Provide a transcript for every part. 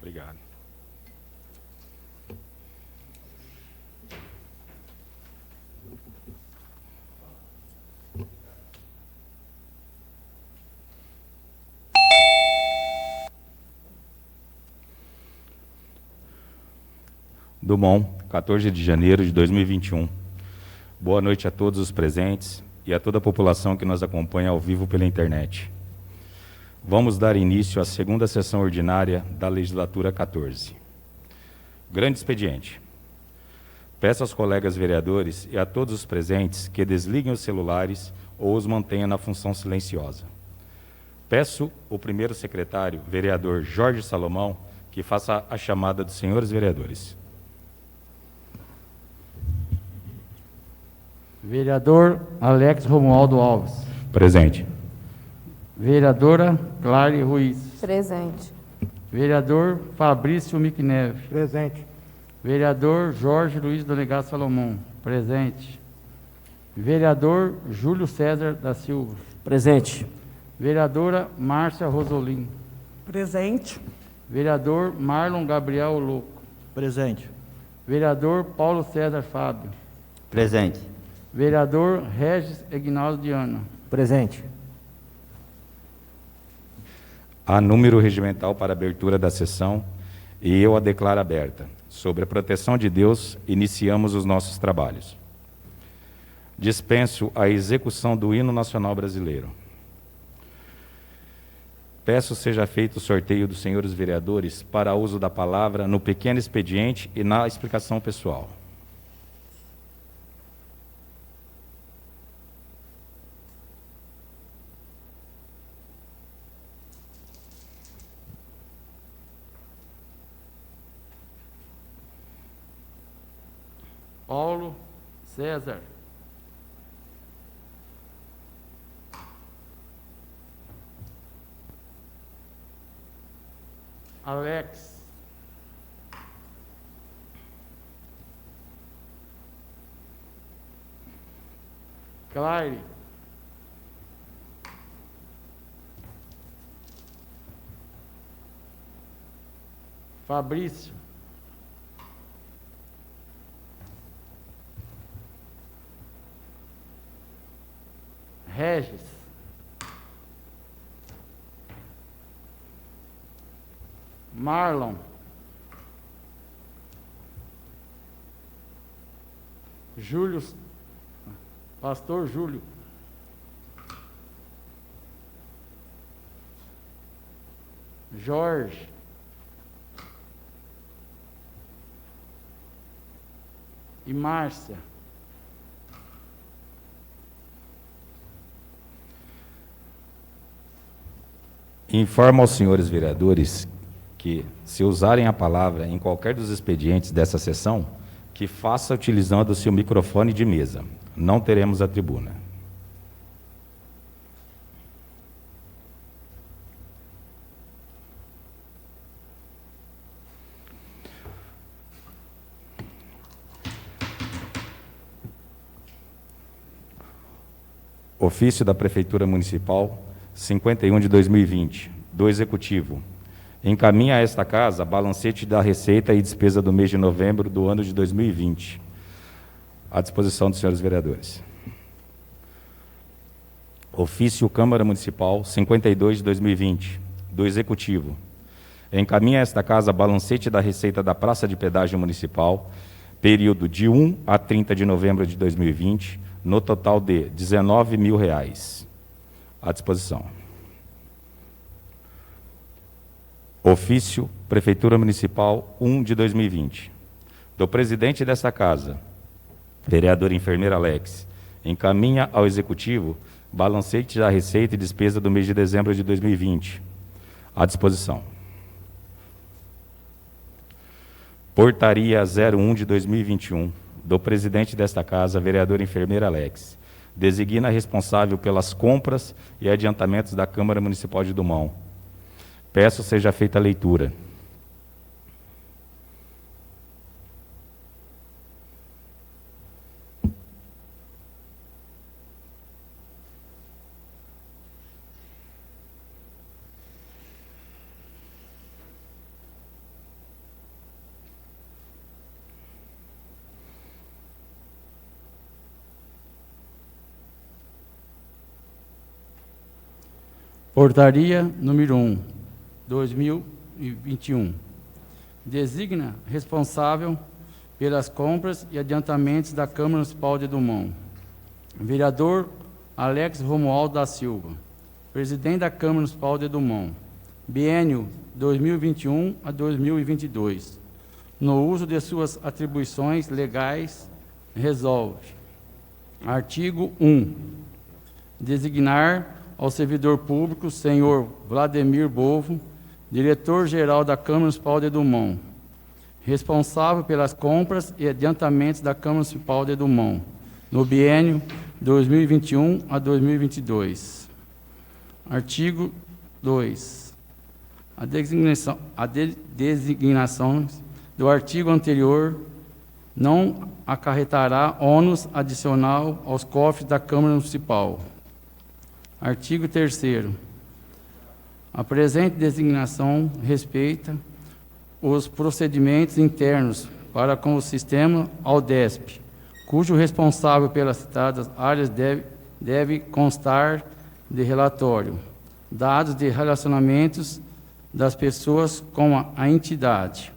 Obrigado. Dumont, 14 de janeiro de 2021. Boa noite a todos os presentes e a toda a população que nos acompanha ao vivo pela internet. Vamos dar início à segunda sessão ordinária da legislatura 14. Grande expediente. Peço aos colegas vereadores e a todos os presentes que desliguem os celulares ou os mantenham na função silenciosa. Peço ao primeiro secretário, vereador Jorge Salomão, que faça a chamada dos senhores vereadores. Vereador Alex Romualdo Alves. Presente. Vereadora Clare Ruiz. Presente. Vereador Fabrício Miquineve. Presente. Vereador Jorge Luiz Delegado Salomão. Presente. Vereador Júlio César da Silva. Presente. Vereadora Márcia Rosolim. Presente. Vereador Marlon Gabriel Louco. Presente. Vereador Paulo César Fábio. Presente. Vereador Regis Egnaldo Diana. Presente. Há número regimental para abertura da sessão e eu a declaro aberta. Sobre a proteção de Deus, iniciamos os nossos trabalhos. Dispenso a execução do hino nacional brasileiro. Peço seja feito o sorteio dos senhores vereadores para uso da palavra no pequeno expediente e na explicação pessoal. Paulo César. Alex. Claire. Fabrício. Regis. Marlon. Júlio. Pastor Júlio. Jorge. E Márcia. Informo aos senhores vereadores que, se usarem a palavra em qualquer dos expedientes dessa sessão, que faça utilizando o seu microfone de mesa. Não teremos a tribuna. Ofício da Prefeitura Municipal 51 de 2020, do Executivo. Encaminha a esta casa balancete da receita e despesa do mês de novembro do ano de 2020. À disposição dos senhores vereadores. Ofício Câmara Municipal 52 de 2020, do Executivo. Encaminha a esta casa balancete da receita da Praça de Pedágio Municipal, período de 1 a 30 de novembro de 2020, no total de R$ 19 mil. À disposição. Ofício Prefeitura Municipal 1 de 2020. Do presidente desta casa, vereador enfermeira Alex, encaminha ao Executivo balancete da receita e despesa do mês de dezembro de 2020. À disposição. Portaria 01 de 2021. Do presidente desta casa, vereador enfermeira Alex, designa responsável pelas compras e adiantamentos da Câmara Municipal de Dumont. Peço seja feita a leitura. Portaria número 1, 2021. Designa responsável pelas compras e adiantamentos da Câmara Municipal de Dumont. Vereador Alex Romualdo da Silva, presidente da Câmara Municipal de Dumont, biênio 2021 a 2022. No uso de suas atribuições legais, resolve. Artigo 1. Designar ao servidor público, senhor Vladimir Bovo, diretor-geral da Câmara Municipal de Dumont, responsável pelas compras e adiantamentos da Câmara Municipal de Dumont, no biênio 2021 a 2022. Artigo 2. A designação do artigo anterior não acarretará ônus adicional aos cofres da Câmara Municipal. Artigo 3º. A presente designação respeita os procedimentos internos para com o sistema Aldesp, cujo responsável pelas citadas áreas deve constar de relatório, dados de relacionamentos das pessoas com a entidade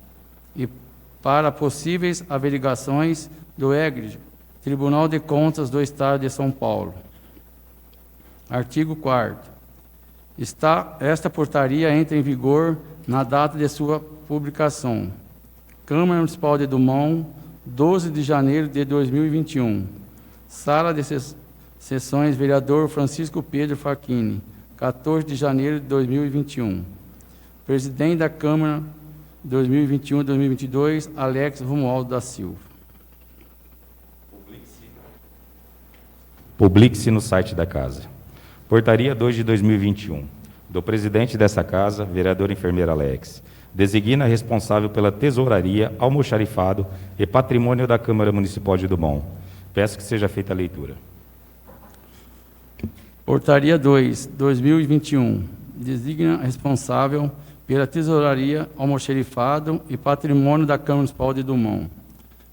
e para possíveis averiguações do EGRE, Tribunal de Contas do Estado de São Paulo. Artigo 4º. Esta portaria entra em vigor na data de sua publicação. Câmara Municipal de Dumont, 12 de janeiro de 2021. Sala de Sessões, vereador Francisco Pedro Facchini, 14 de janeiro de 2021. Presidente da Câmara 2021-2022, Alex Romualdo da Silva. Publique-se no site da Casa. Portaria 2 de 2021, do presidente dessa Casa, vereador enfermeiro Alex. Designa responsável pela tesouraria, almoxarifado e patrimônio da Câmara Municipal de Dumont. Peço que seja feita a leitura. Portaria 2, 2021. Designa responsável pela tesouraria, almoxarifado e patrimônio da Câmara Municipal de Dumont.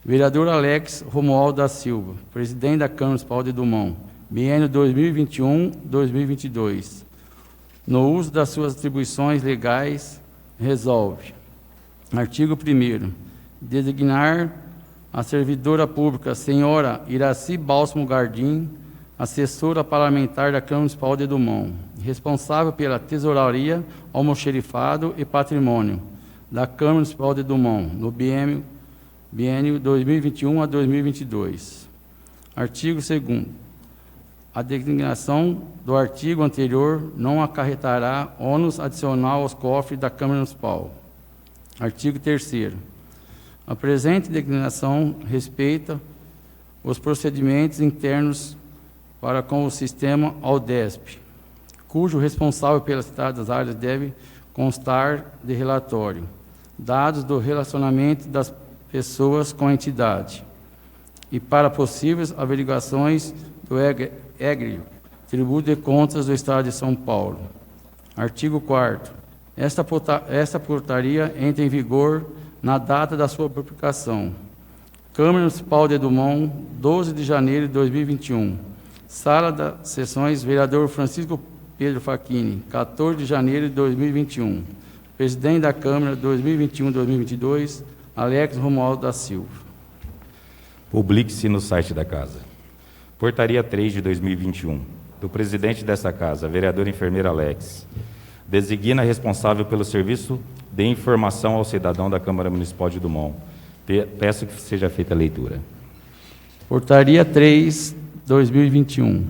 Vereador Alex Romualdo da Silva, presidente da Câmara Municipal de Dumont, biênio 2021-2022. No uso das suas atribuições legais, resolve. Artigo 1º. Designar a servidora pública, senhora Iraci Bálsamo Gardim, assessora parlamentar da Câmara Municipal de Dumont, responsável pela tesouraria, almoxarifado e patrimônio da Câmara Municipal de Dumont, no biênio 2021 a 2022. Artigo 2º. A designação do artigo anterior não acarretará ônus adicional aos cofres da Câmara Municipal. Artigo 3º. A presente designação respeita os procedimentos internos para com o sistema Aldesp, cujo responsável pelas citadas áreas deve constar de relatório, dados do relacionamento das pessoas com a entidade e para possíveis averiguações do EGRE, Tributo de Contas do Estado de São Paulo. Artigo 4º. Esta portaria entra em vigor na data da sua publicação. Câmara Municipal de Dumont, 12 de janeiro de 2021. Sala das Sessões, vereador Francisco Pedro Facchini, 14 de janeiro de 2021. Presidente da Câmara 2021-2022, Alex Romualdo da Silva. Publique-se no site da Casa. Portaria 3 de 2021, do presidente dessa Casa, vereador enfermeiro Alex. Designa responsável pelo serviço de informação ao cidadão da Câmara Municipal de Dumont. Peço que seja feita a leitura. Portaria 3, 2021.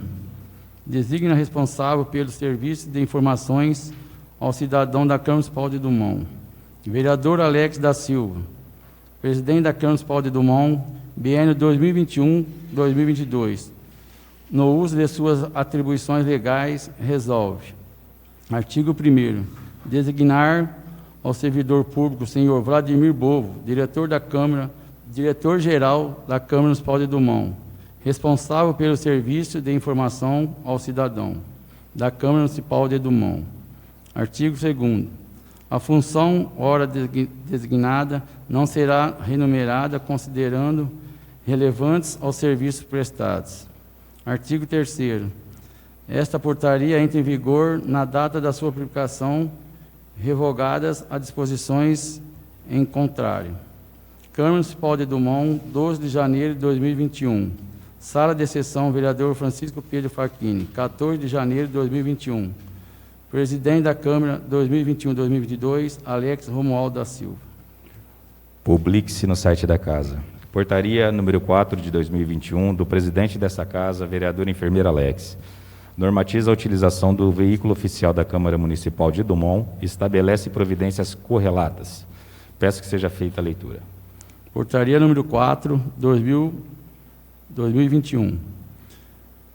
Designa responsável pelo serviço de informações ao cidadão da Câmara Municipal de Dumont. Vereador Alex da Silva, presidente da Câmara Municipal de Dumont, biênio 2021-2022. No uso de suas atribuições legais, resolve. Artigo 1º. Designar ao servidor público, senhor Vladimir Bovo, diretor da Câmara, diretor-geral da Câmara Municipal de Dumont, responsável pelo serviço de informação ao cidadão da Câmara Municipal de Dumont. Artigo 2º. A função hora designada não será remunerada considerando relevantes aos serviços prestados. Artigo 3º. Esta portaria entra em vigor na data da sua publicação, revogadas as disposições em contrário. Câmara Municipal de Dumont, 12 de janeiro de 2021. Sala de Sessão, vereador Francisco Pedro Facchini, 14 de janeiro de 2021. Presidente da Câmara, 2021-2022, Alex Romualdo da Silva. Publique-se no site da Casa. Portaria número 4 de 2021, do presidente dessa Casa, vereador enfermeiro Alex. Normatiza a utilização do veículo oficial da Câmara Municipal de Dumont e estabelece providências correlatas. Peço que seja feita a leitura. Portaria número 4, 2021.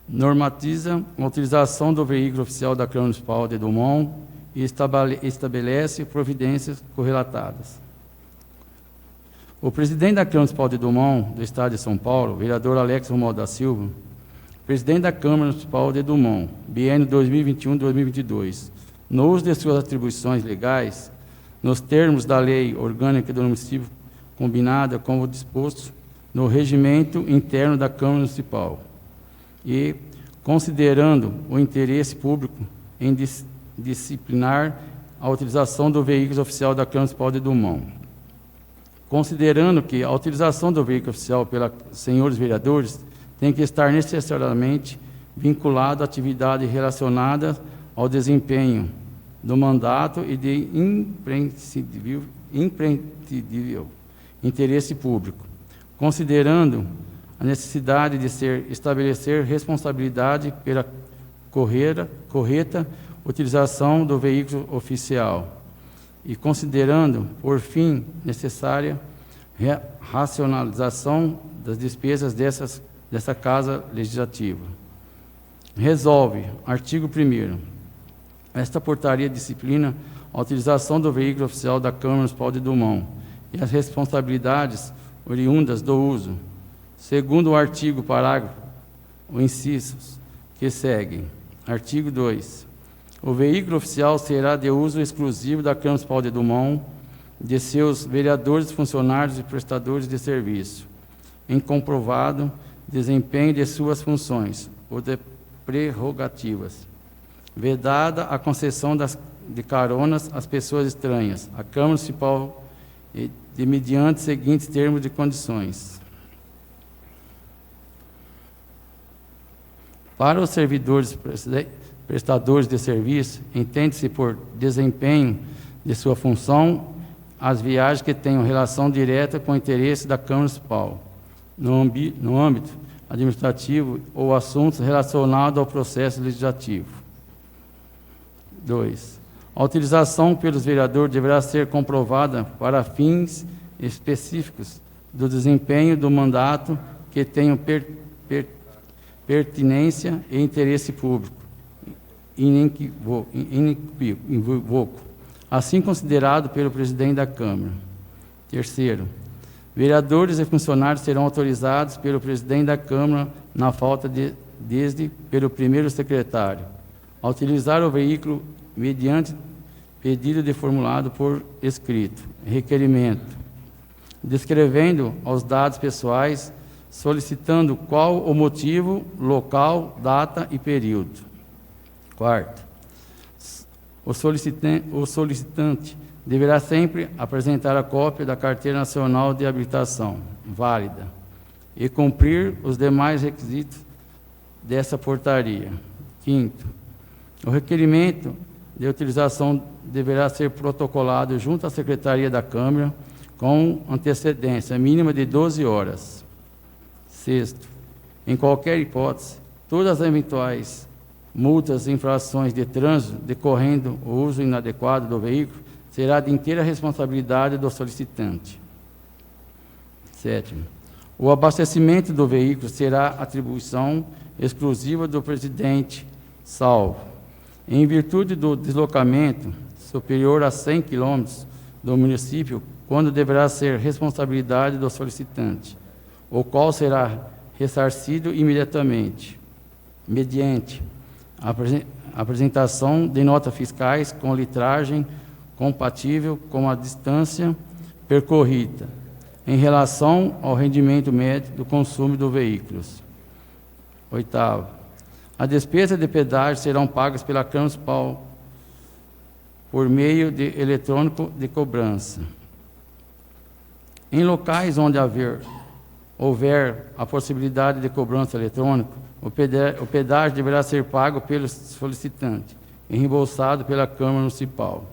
Normatiza a utilização do veículo oficial da Câmara Municipal de Dumont e estabelece providências correlatadas. O presidente da Câmara Municipal de Dumont, do Estado de São Paulo, vereador Alex Romualdo da Silva, presidente da Câmara Municipal de Dumont, biênio 2021-2022, no uso de suas atribuições legais, nos termos da lei orgânica do município, combinada com o disposto no regimento interno da Câmara Municipal, e considerando o interesse público em disciplinar a utilização do veículo oficial da Câmara Municipal de Dumont. Considerando que a utilização do veículo oficial pelos senhores vereadores tem que estar necessariamente vinculado à atividade relacionada ao desempenho do mandato e de imprescindível interesse público, considerando a necessidade de estabelecer responsabilidade pela correta utilização do veículo oficial e considerando, por fim, necessária racionalização das despesas dessa Casa Legislativa. Resolve, artigo 1º, esta portaria disciplina a utilização do veículo oficial da Câmara Municipal de Dumont e as responsabilidades oriundas do uso. Segundo o artigo, parágrafo, o incisos que seguem. Artigo 2. O veículo oficial será de uso exclusivo da Câmara Municipal de Dumont, de seus vereadores, funcionários e prestadores de serviço, em comprovado desempenho de suas funções ou de prerrogativas. Vedada a concessão de caronas às pessoas estranhas, a Câmara Municipal de mediante seguintes termos e condições. Para os servidores prestadores de serviço, entende-se por desempenho de sua função as viagens que tenham relação direta com o interesse da Câmara Municipal, no âmbito administrativo ou assuntos relacionados ao processo legislativo. 2. A utilização pelos vereadores deverá ser comprovada para fins específicos do desempenho do mandato que tenham pertinência e interesse público, inequívoco, assim considerado pelo presidente da Câmara. 3º, vereadores e funcionários serão autorizados pelo presidente da Câmara, na falta desde pelo primeiro secretário, a utilizar o veículo mediante pedido de formulado por escrito, requerimento, descrevendo os dados pessoais, solicitando qual o motivo, local, data e período. 4º, o solicitante deverá sempre apresentar a cópia da Carteira Nacional de Habilitação, válida, e cumprir os demais requisitos dessa portaria. 5º, o requerimento de utilização deverá ser protocolado junto à Secretaria da Câmara com antecedência mínima de 12 horas. 6º, em qualquer hipótese, todas as eventuais multas e infrações de trânsito decorrendo o uso inadequado do veículo será de inteira responsabilidade do solicitante. 7º, o abastecimento do veículo será atribuição exclusiva do presidente, salvo, em virtude do deslocamento superior a 100 km do município, quando deverá ser responsabilidade do solicitante, o qual será ressarcido imediatamente, mediante apresentação de notas fiscais com litragem compatível com a distância percorrida, em relação ao rendimento médio do consumo do veículo. 8º, A despesa de pedágio serão pagas pela Câmara Municipal por meio de eletrônico de cobrança. Em locais onde houver a possibilidade de cobrança eletrônica, o pedágio deverá ser pago pelo solicitante e reembolsado pela Câmara Municipal.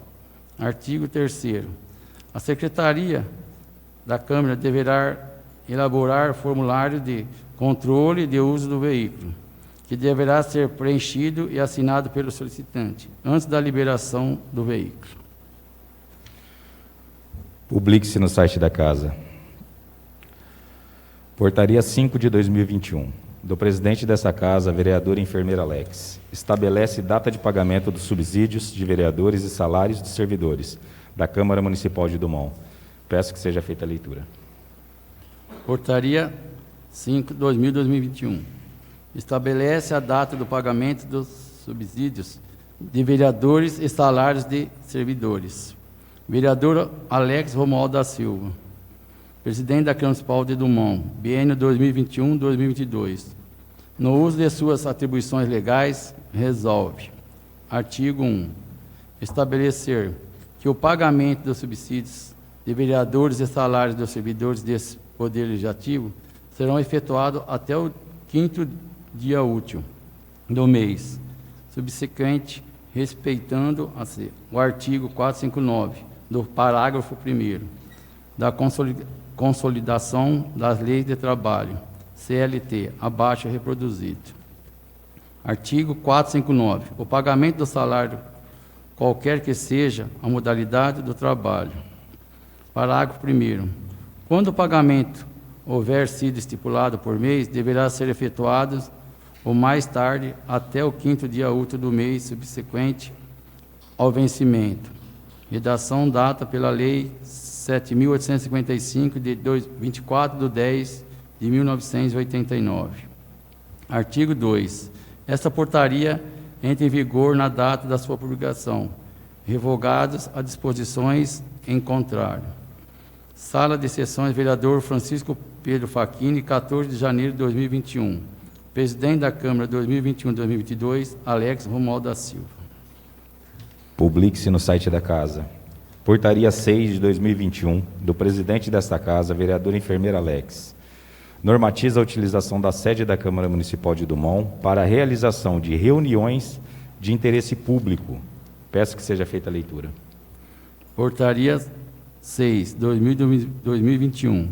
Artigo 3º. A Secretaria da Câmara deverá elaborar formulário de controle de uso do veículo, que deverá ser preenchido e assinado pelo solicitante, antes da liberação do veículo. Publique-se no site da Casa. Portaria 5 de 2021. Do presidente dessa Casa, vereador enfermeira Alex. Estabelece data de pagamento dos subsídios de vereadores e salários de servidores da Câmara Municipal de Dumont. Peço que seja feita a leitura. Portaria 5 de 2021. Estabelece a data do pagamento dos subsídios de vereadores e salários de servidores. Vereador Alex Romualdo da Silva, presidente da Câmara Municipal de Dumont, biênio 2021-2022. No uso de suas atribuições legais, resolve. Artigo 1. Estabelecer que o pagamento dos subsídios de vereadores e salários dos servidores desse Poder Legislativo serão efetuados até o 5º dia útil do mês subsequente, respeitando o artigo 459 do parágrafo 1º da Consolidação das Leis de Trabalho, CLT, abaixo reproduzido. Artigo 459. O pagamento do salário, qualquer que seja a modalidade do trabalho. Parágrafo 1º. Quando o pagamento houver sido estipulado por mês, deverá ser efetuado ou mais tarde até o 5º dia útil do mês subsequente ao vencimento. Redação data pela Lei 7.855, de 24/10/1989. Artigo 2. Esta portaria entra em vigor na data da sua publicação, revogadas as disposições em contrário. Sala de Sessões, vereador Francisco Pedro Facchini, 14 de janeiro de 2021. Presidente da Câmara 2021-2022, Alex Romualdo da Silva. Publique-se no site da Casa. Portaria 6 de 2021, do presidente desta Casa, vereador enfermeira Alex. Normatiza a utilização da sede da Câmara Municipal de Dumont para a realização de reuniões de interesse público. Peço que seja feita a leitura. Portaria 6, 2021.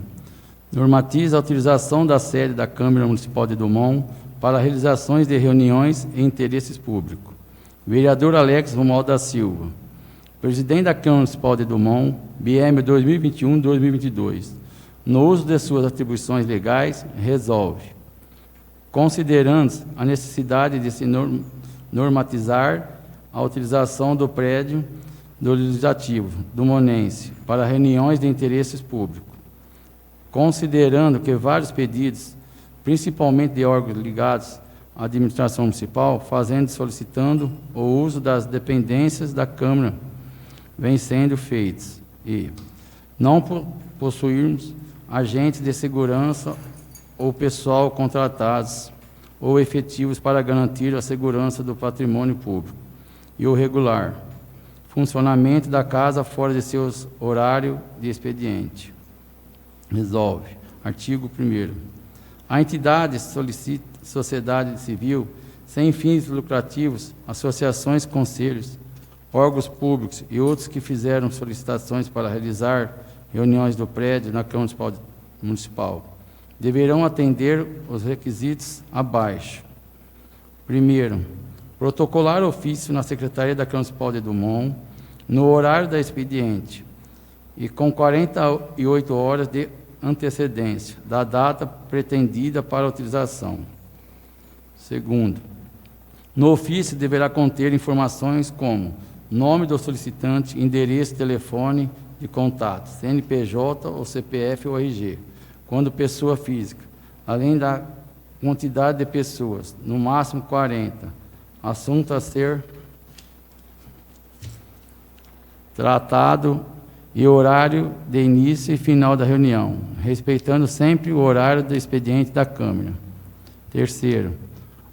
Normatiza a utilização da sede da Câmara Municipal de Dumont para realizações de reuniões e interesses públicos. Vereador Alex Romualdo da Silva, presidente da Câmara Municipal de Dumont, biênio 2021-2022. No uso de suas atribuições legais, resolve, considerando a necessidade de se normatizar a utilização do prédio do Legislativo dumonense para reuniões de interesses públicos, considerando que vários pedidos, principalmente de órgãos ligados à administração municipal, fazendo e solicitando o uso das dependências da Câmara, vêm sendo feitos, e não possuirmos agentes de segurança ou pessoal contratados ou efetivos para garantir a segurança do patrimônio público e o regular funcionamento da Casa fora de seus horários de expediente. Resolve. Artigo 1º. A entidade solicita sociedade civil sem fins lucrativos, associações, conselhos, órgãos públicos e outros que fizeram solicitações para realizar reuniões do prédio na Câmara Municipal deverão atender os requisitos abaixo. Primeiro, protocolar ofício na Secretaria da Câmara Municipal de Dumont no horário da expediente e com 48 horas de antecedência da data pretendida para a utilização. Segundo, no ofício deverá conter informações como nome do solicitante, endereço, telefone de contato, CNPJ ou CPF ou RG, quando pessoa física, além da quantidade de pessoas, no máximo 40, assunto a ser tratado e horário de início e final da reunião, respeitando sempre o horário do expediente da Câmara. Terceiro,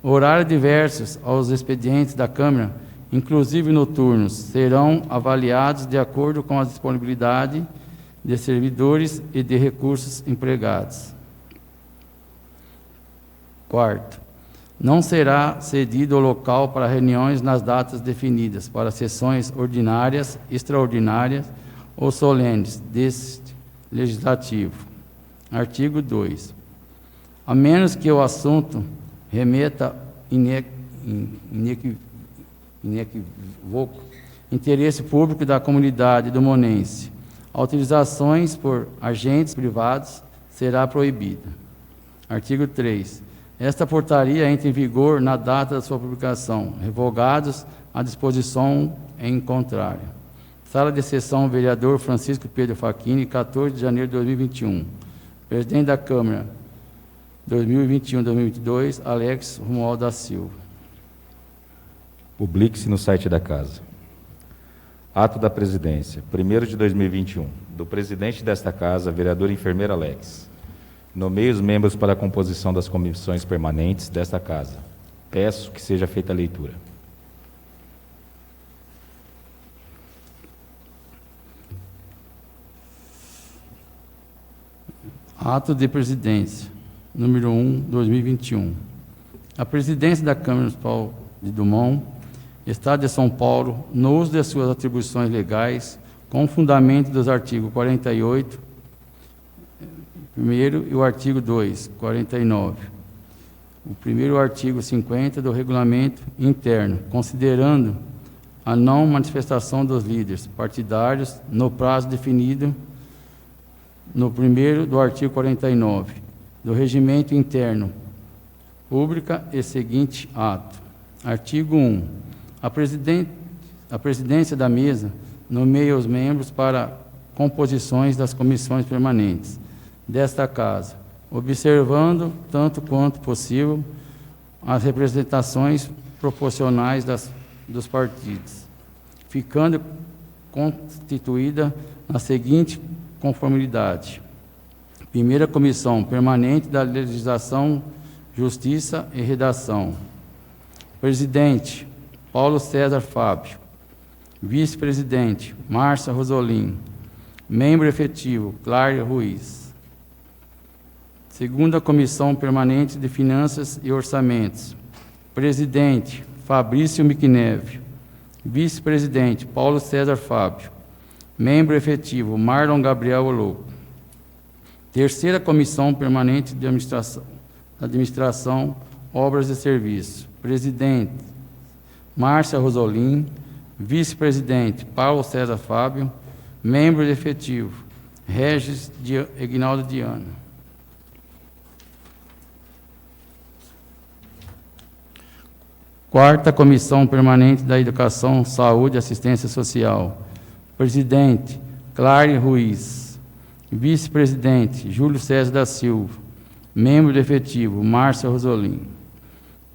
Horários diversos aos expedientes da Câmara, inclusive noturnos, serão avaliados de acordo com a disponibilidade de servidores e de recursos empregados. Quarto, não será cedido o local para reuniões nas datas definidas para sessões ordinárias, extraordinárias ou solenes deste legislativo. Artigo 2. A menos que o assunto remeta inequívoco interesse público da comunidade do monense, autorizações por agentes privados será proibida. Artigo 3. Esta portaria entra em vigor na data da sua publicação, revogados a disposição em contrário. Sala de sessão, vereador Francisco Pedro Facchini, 14 de janeiro de 2021. Presidente da Câmara, 2021-2022, Alex Romualdo da Silva. Publique-se no site da Casa. Ato da Presidência, 1º de 2021, do presidente desta Casa, vereador enfermeiro Alex. Nomeie os membros para a composição das comissões permanentes desta Casa. Peço que seja feita a leitura. Ato de Presidência, número 1, 2021. A Presidência da Câmara Municipal de Dumont, Estado de São Paulo, no uso de suas atribuições legais, com fundamento dos artigos 48, primeiro, e o artigo 2, 49. O primeiro artigo 50 do Regulamento Interno, considerando a não manifestação dos líderes partidários no prazo definido no primeiro do artigo 49 do Regimento Interno, pública e seguinte ato. Artigo 1. A presidência da mesa nomeia os membros para composições das comissões permanentes desta Casa, observando, tanto quanto possível, as representações proporcionais dos partidos, ficando constituída na seguinte conformidade. Primeira Comissão Permanente da Legislação, Justiça e Redação. Presidente, Paulo César Fábio. Vice-presidente, Márcia Rosolim. Membro efetivo, Cláudia Ruiz. Segunda Comissão Permanente de Finanças e Orçamentos. Presidente, Fabrício Miquineve. Vice-presidente, Paulo César Fábio. Membro efetivo, Marlon Gabriel Oloco. Terceira Comissão Permanente de Administração, Obras e Serviços. Presidente, Márcia Rosolim. Vice-presidente, Paulo César Fábio. Membro efetivo, Regis Egnaldo Diana. Quarta Comissão Permanente da Educação, Saúde e Assistência Social. Presidente, Cláudia Ruiz. Vice-presidente, Júlio César da Silva. Membro efetivo, Márcia Rosolim.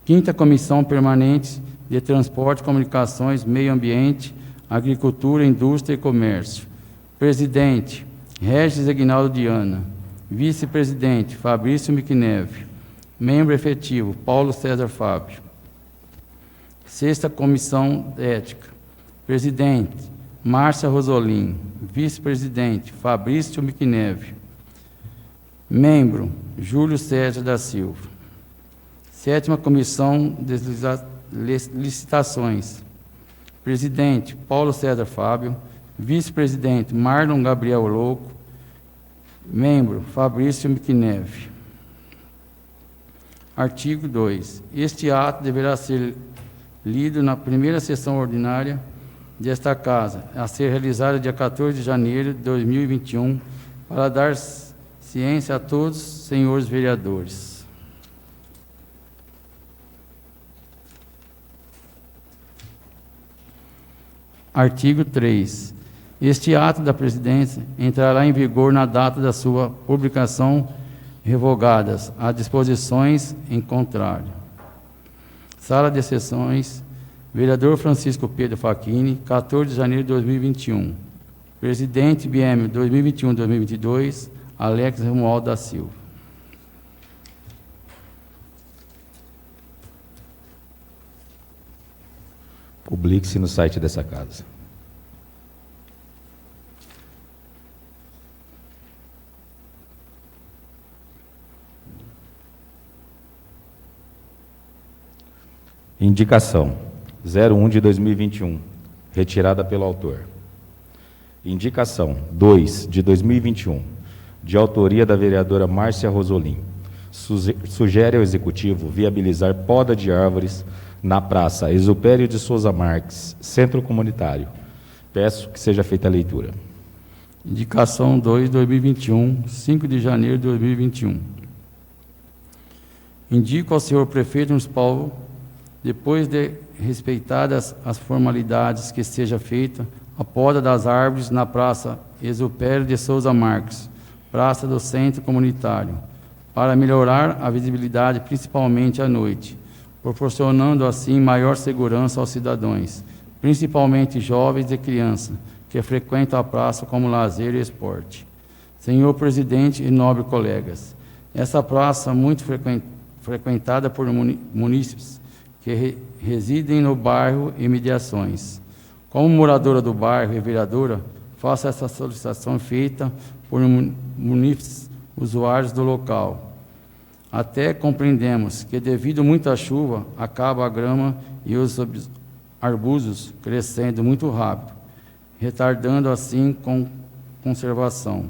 Quinta Comissão Permanente de Transporte, Comunicações, Meio Ambiente, Agricultura, Indústria e Comércio. Presidente, Regis Egnaldo Diana. Vice-presidente, Fabrício Miquineve. Membro efetivo, Paulo César Fábio. Sexta Comissão Ética. Presidente, Márcia Rosolim. Vice-presidente, Fabrício Miquineve. Membro, Júlio César da Silva. Sétima Comissão de Licitações. Presidente, Paulo César Fábio. Vice-presidente, Marlon Gabriel Oloco. Membro, Fabrício Miquineve. Artigo 2. Este ato deverá ser lido na primeira sessão ordinária desta Casa, a ser realizada dia 14 de janeiro de 2021, para dar ciência a todos os senhores vereadores. Artigo 3. Este ato da Presidência entrará em vigor na data da sua publicação, revogadas as disposições em contrário. Sala de Sessões, vereador Francisco Pedro Facchini, 14 de janeiro de 2021. Presidente biênio 2021-2022, Alex Romualdo da Silva. Publique-se no site dessa casa. Indicação 01 de 2021, retirada pelo autor. Indicação 2 de 2021, de autoria da vereadora Márcia Rosolim. Sugere ao Executivo viabilizar poda de árvores na Praça Exupério de Souza Marques, Centro Comunitário. Peço que seja feita a leitura. Indicação 2, 2021, 5 de janeiro de 2021. Indico ao senhor prefeito municipal, depois de respeitadas as formalidades, que seja feita a poda das árvores na Praça Exupério de Souza Marques, Praça do Centro Comunitário, para melhorar a visibilidade, principalmente à noite, proporcionando assim maior segurança aos cidadãos, principalmente jovens e crianças, que frequentam a praça como lazer e esporte. Senhor presidente e nobres colegas, essa praça muito frequentada por munícipes que residem no bairro e mediações. Como moradora do bairro e vereadora, faço essa solicitação feita por munícipes usuários do local. Até compreendemos que, devido a muita chuva, acaba a grama e os arbustos crescendo muito rápido, retardando assim com conservação.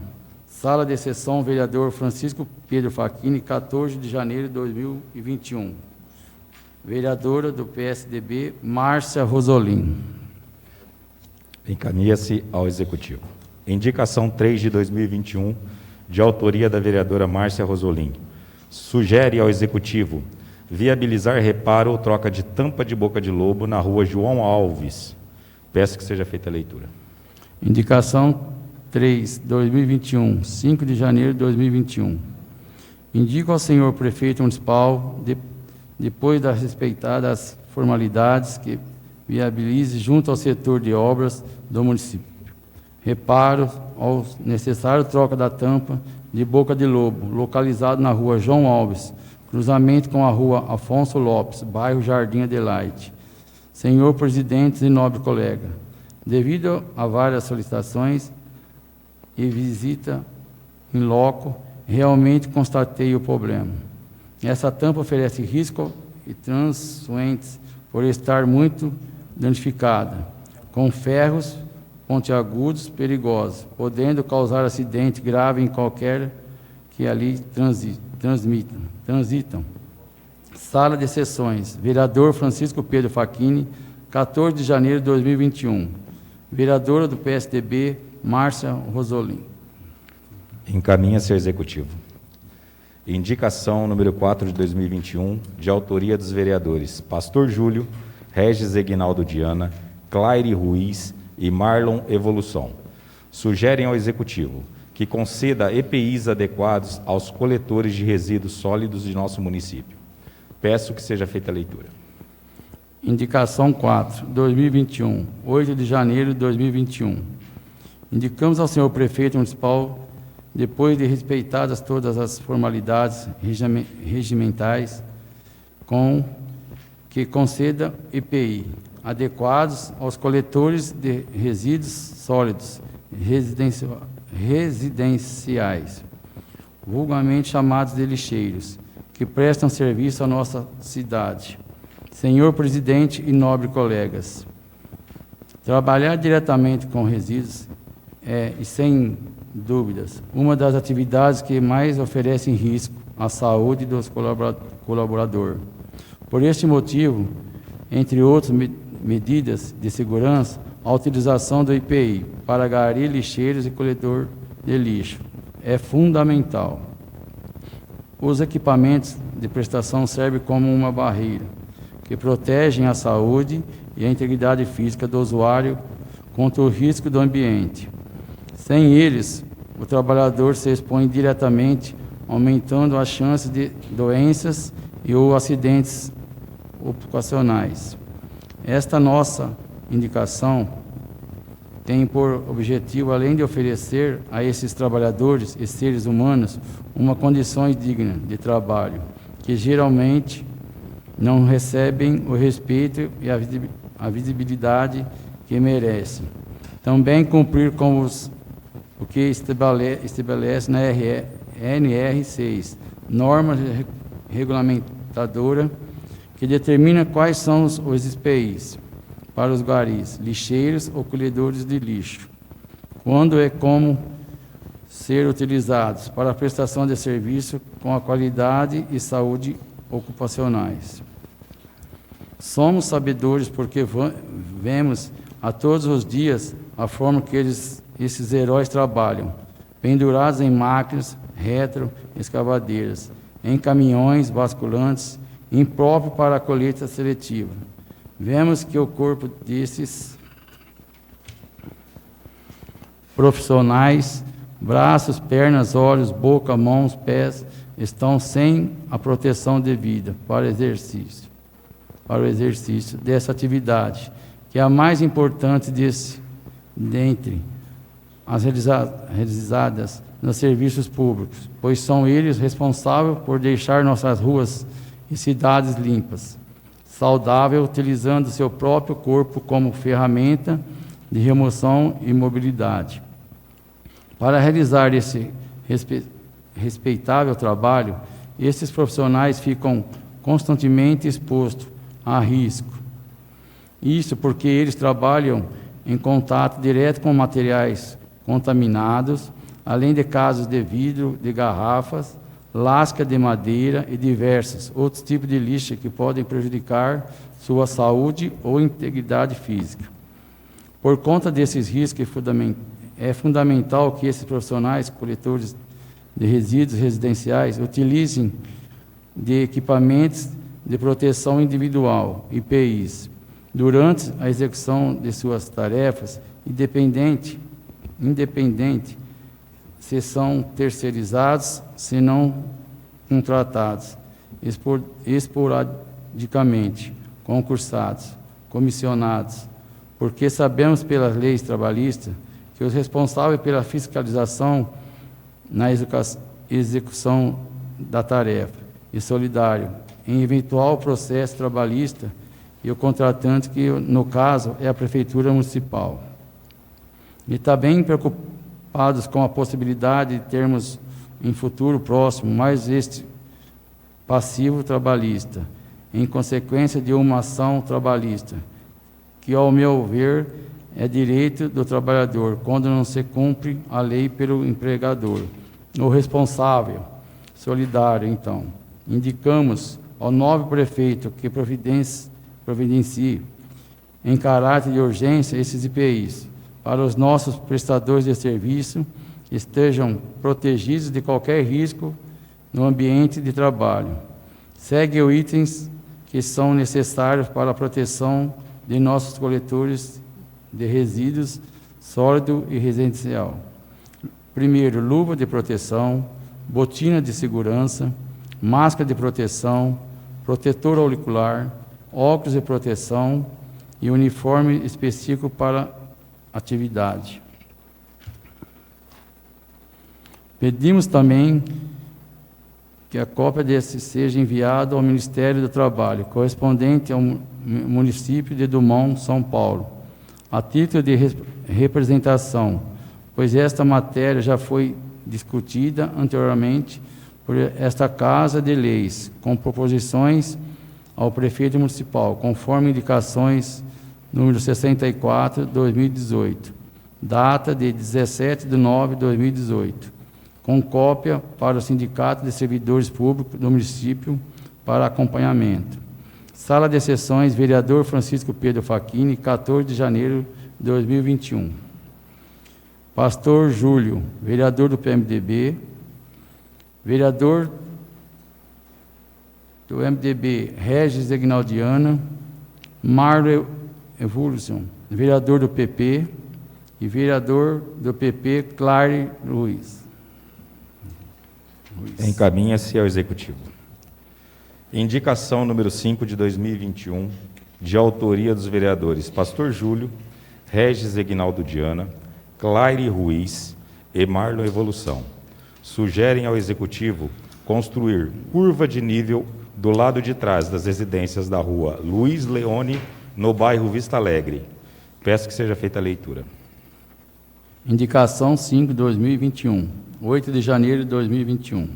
Sala de sessão, vereador Francisco Pedro Facchini, 14 de janeiro de 2021. Vereadora do PSDB, Márcia Rosolim. Encaminha-se ao Executivo. Indicação 3 de 2021, de autoria da vereadora Márcia Rosolim. Sugere ao Executivo viabilizar reparo ou troca de tampa de boca de lobo na rua João Alves. Peço que seja feita a leitura. Indicação 3, 2021, 5 de janeiro de 2021. Indico ao senhor prefeito municipal, depois das respeitadas formalidades, que viabilize junto ao setor de obras do município reparo ao necessário troca da tampa de boca de lobo, localizado na rua João Alves, cruzamento com a rua Afonso Lopes, bairro Jardim Adelaide. Senhor presidente e nobre colega, devido a várias solicitações e visita em loco, realmente constatei o problema. Essa tampa oferece risco e transuentes por estar muito danificada, com ferros pontiagudos perigosos, podendo causar acidente grave em qualquer que ali transitam. Sala de sessões, vereador Francisco Pedro Facchini, 14 de janeiro de 2021. Vereadora do PSDB, Márcia Rosolim. Encaminha-se ao Executivo. Indicação número 4 de 2021, de autoria dos vereadores Pastor Júlio, Regis Eguinaldo Diana, Claire Ruiz e Marlon Evolução. Sugerem ao Executivo que conceda EPIs adequados aos coletores de resíduos sólidos de nosso município. Peço que seja feita a leitura. Indicação 4, 2021, 8 de janeiro de 2021. Indicamos ao senhor prefeito municipal, depois de respeitadas todas as formalidades regimentais, que conceda EPI adequados aos coletores de resíduos sólidos residenciais, vulgarmente chamados de lixeiros, que prestam serviço à nossa cidade. Senhor presidente e nobres colegas, trabalhar diretamente com resíduos é, e sem dúvidas, uma das atividades que mais oferecem risco à saúde dos colaboradores. Por este motivo, entre outras medidas de segurança, a utilização do IPI para garir lixeiros e coletor de lixo é fundamental. Os equipamentos de prestação servem como uma barreira que protegem a saúde e a integridade física do usuário contra o risco do ambiente. Sem eles, o trabalhador se expõe diretamente, aumentando as chances de doenças e ou acidentes ocupacionais. Esta nossa indicação tem por objetivo, além de oferecer a esses trabalhadores e seres humanos uma condição digna de trabalho, que geralmente não recebem o respeito a visibilidade que merecem. Também cumprir com o que estabelece na NR6, norma regulamentadora que determina quais são os EPIs para os garis, lixeiros ou colhedores de lixo, quando e como ser utilizados para a prestação de serviço com a qualidade e saúde ocupacionais. Somos sabedores porque vemos a todos os dias a forma que esses heróis trabalham, pendurados em máquinas, escavadeiras, em caminhões basculantes, impróprio para a colheita seletiva. Vemos que o corpo desses profissionais, braços, pernas, olhos, boca, mãos, pés, estão sem a proteção devida para o exercício dessa atividade, que é a mais importante dentre as realizadas nos serviços públicos, pois são eles responsáveis por deixar nossas ruas e cidades limpas, saudáveis, utilizando seu próprio corpo como ferramenta de remoção e mobilidade. Para realizar esse respeitável trabalho, esses profissionais ficam constantemente expostos a risco. Isso porque eles trabalham em contato direto com materiais contaminados, além de casos de vidro, de garrafas, lasca de madeira e diversos outros tipos de lixo que podem prejudicar sua saúde ou integridade física. Por conta desses riscos, é fundamental que esses profissionais, coletores de resíduos residenciais, utilizem de equipamentos de proteção individual, EPIs, durante a execução de suas tarefas, independente se são terceirizados, se não contratados, esporadicamente, concursados, comissionados, porque sabemos pelas leis trabalhistas que os responsáveis pela fiscalização na execução da tarefa e solidário em eventual processo trabalhista e o contratante, que no caso é a Prefeitura Municipal. E também preocupados com a possibilidade de termos em futuro próximo mais este passivo trabalhista, em consequência de uma ação trabalhista, que ao meu ver é direito do trabalhador, quando não se cumpre a lei pelo empregador. O responsável solidário, então, indicamos ao novo prefeito que providencie, em caráter de urgência, esses EPIs, para os nossos prestadores de serviço estejam protegidos de qualquer risco no ambiente de trabalho. Segue os itens que são necessários para a proteção de nossos coletores de resíduos sólido e residencial. Primeiro, luva de proteção, botina de segurança, máscara de proteção, protetor auricular, óculos de proteção e uniforme específico para atividade. Pedimos também que a cópia desse seja enviada ao Ministério do Trabalho, correspondente ao município de Dumont, São Paulo, a título de representação, pois esta matéria já foi discutida anteriormente por esta Casa de Leis, com proposições ao prefeito municipal, conforme indicações número 64, 2018, data de 17/9/2018, com cópia para o Sindicato de Servidores Públicos do município para acompanhamento. Sala de Sessões, vereador Francisco Pedro Facchini, 14 de janeiro de 2021. Pastor Júlio, vereador do PMDB, vereador do MDB, Regis Egnaldiana, Marlo Evolution, vereador do PP, e vereador do PP, Clary Luiz. Encaminha-se ao Executivo. Indicação número 5 de 2021, de autoria dos vereadores Pastor Júlio, Regis Egnaldo Diana, Clary Ruiz e Marlon Evolução. Sugerem ao Executivo construir curva de nível do lado de trás das residências da rua Luiz Leone no bairro Vista Alegre. Peço que seja feita a leitura. Indicação 5/2021, 8 de janeiro de 2021.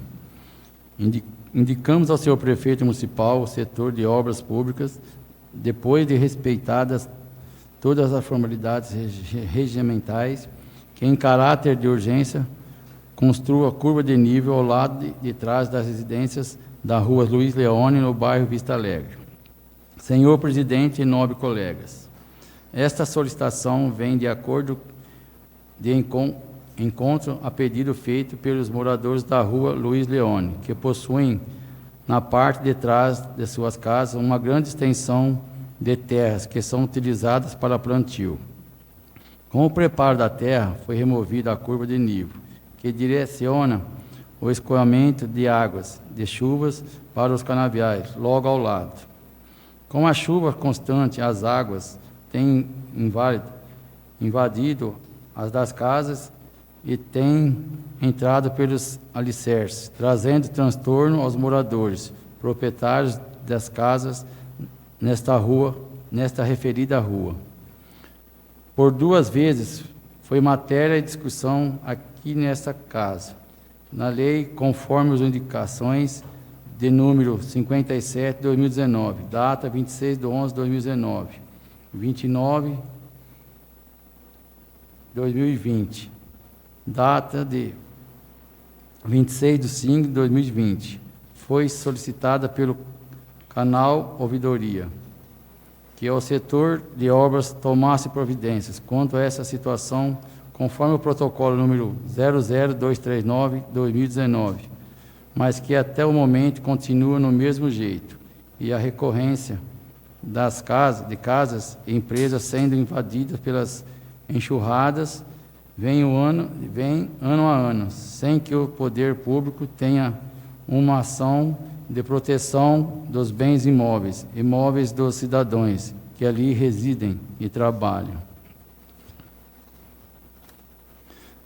Indicamos ao senhor prefeito municipal o setor de obras públicas, depois de respeitadas todas as formalidades regimentais, que em caráter de urgência construa curva de nível ao lado de trás das residências da rua Luiz Leone, no bairro Vista Alegre. Senhor presidente e nobres colegas, esta solicitação vem de acordo de encontro a pedido feito pelos moradores da rua Luiz Leone, que possuem na parte de trás de suas casas uma grande extensão de terras que são utilizadas para plantio. Com o preparo da terra, foi removida a curva de nível, que direciona o escoamento de águas de chuvas para os canaviais, logo ao lado. Com a chuva constante, as águas têm invadido as das casas e têm entrado pelos alicerces, trazendo transtorno aos moradores, proprietários das casas nesta referida rua. Por 2 vezes foi matéria de discussão aqui nesta casa, na lei conforme as indicações de número 57 de 2019, data 26/11/2019, 29 2020, data de 26/5/2020, foi solicitada pelo canal Ouvidoria, que ao setor de obras tomasse providências quanto a essa situação, conforme o protocolo número 00239/2019, mas que até o momento continua no mesmo jeito, e a recorrência das casas e empresas sendo invadidas pelas enxurradas vem ano a ano, sem que o poder público tenha uma ação de proteção dos bens imóveis dos cidadãos que ali residem e trabalham.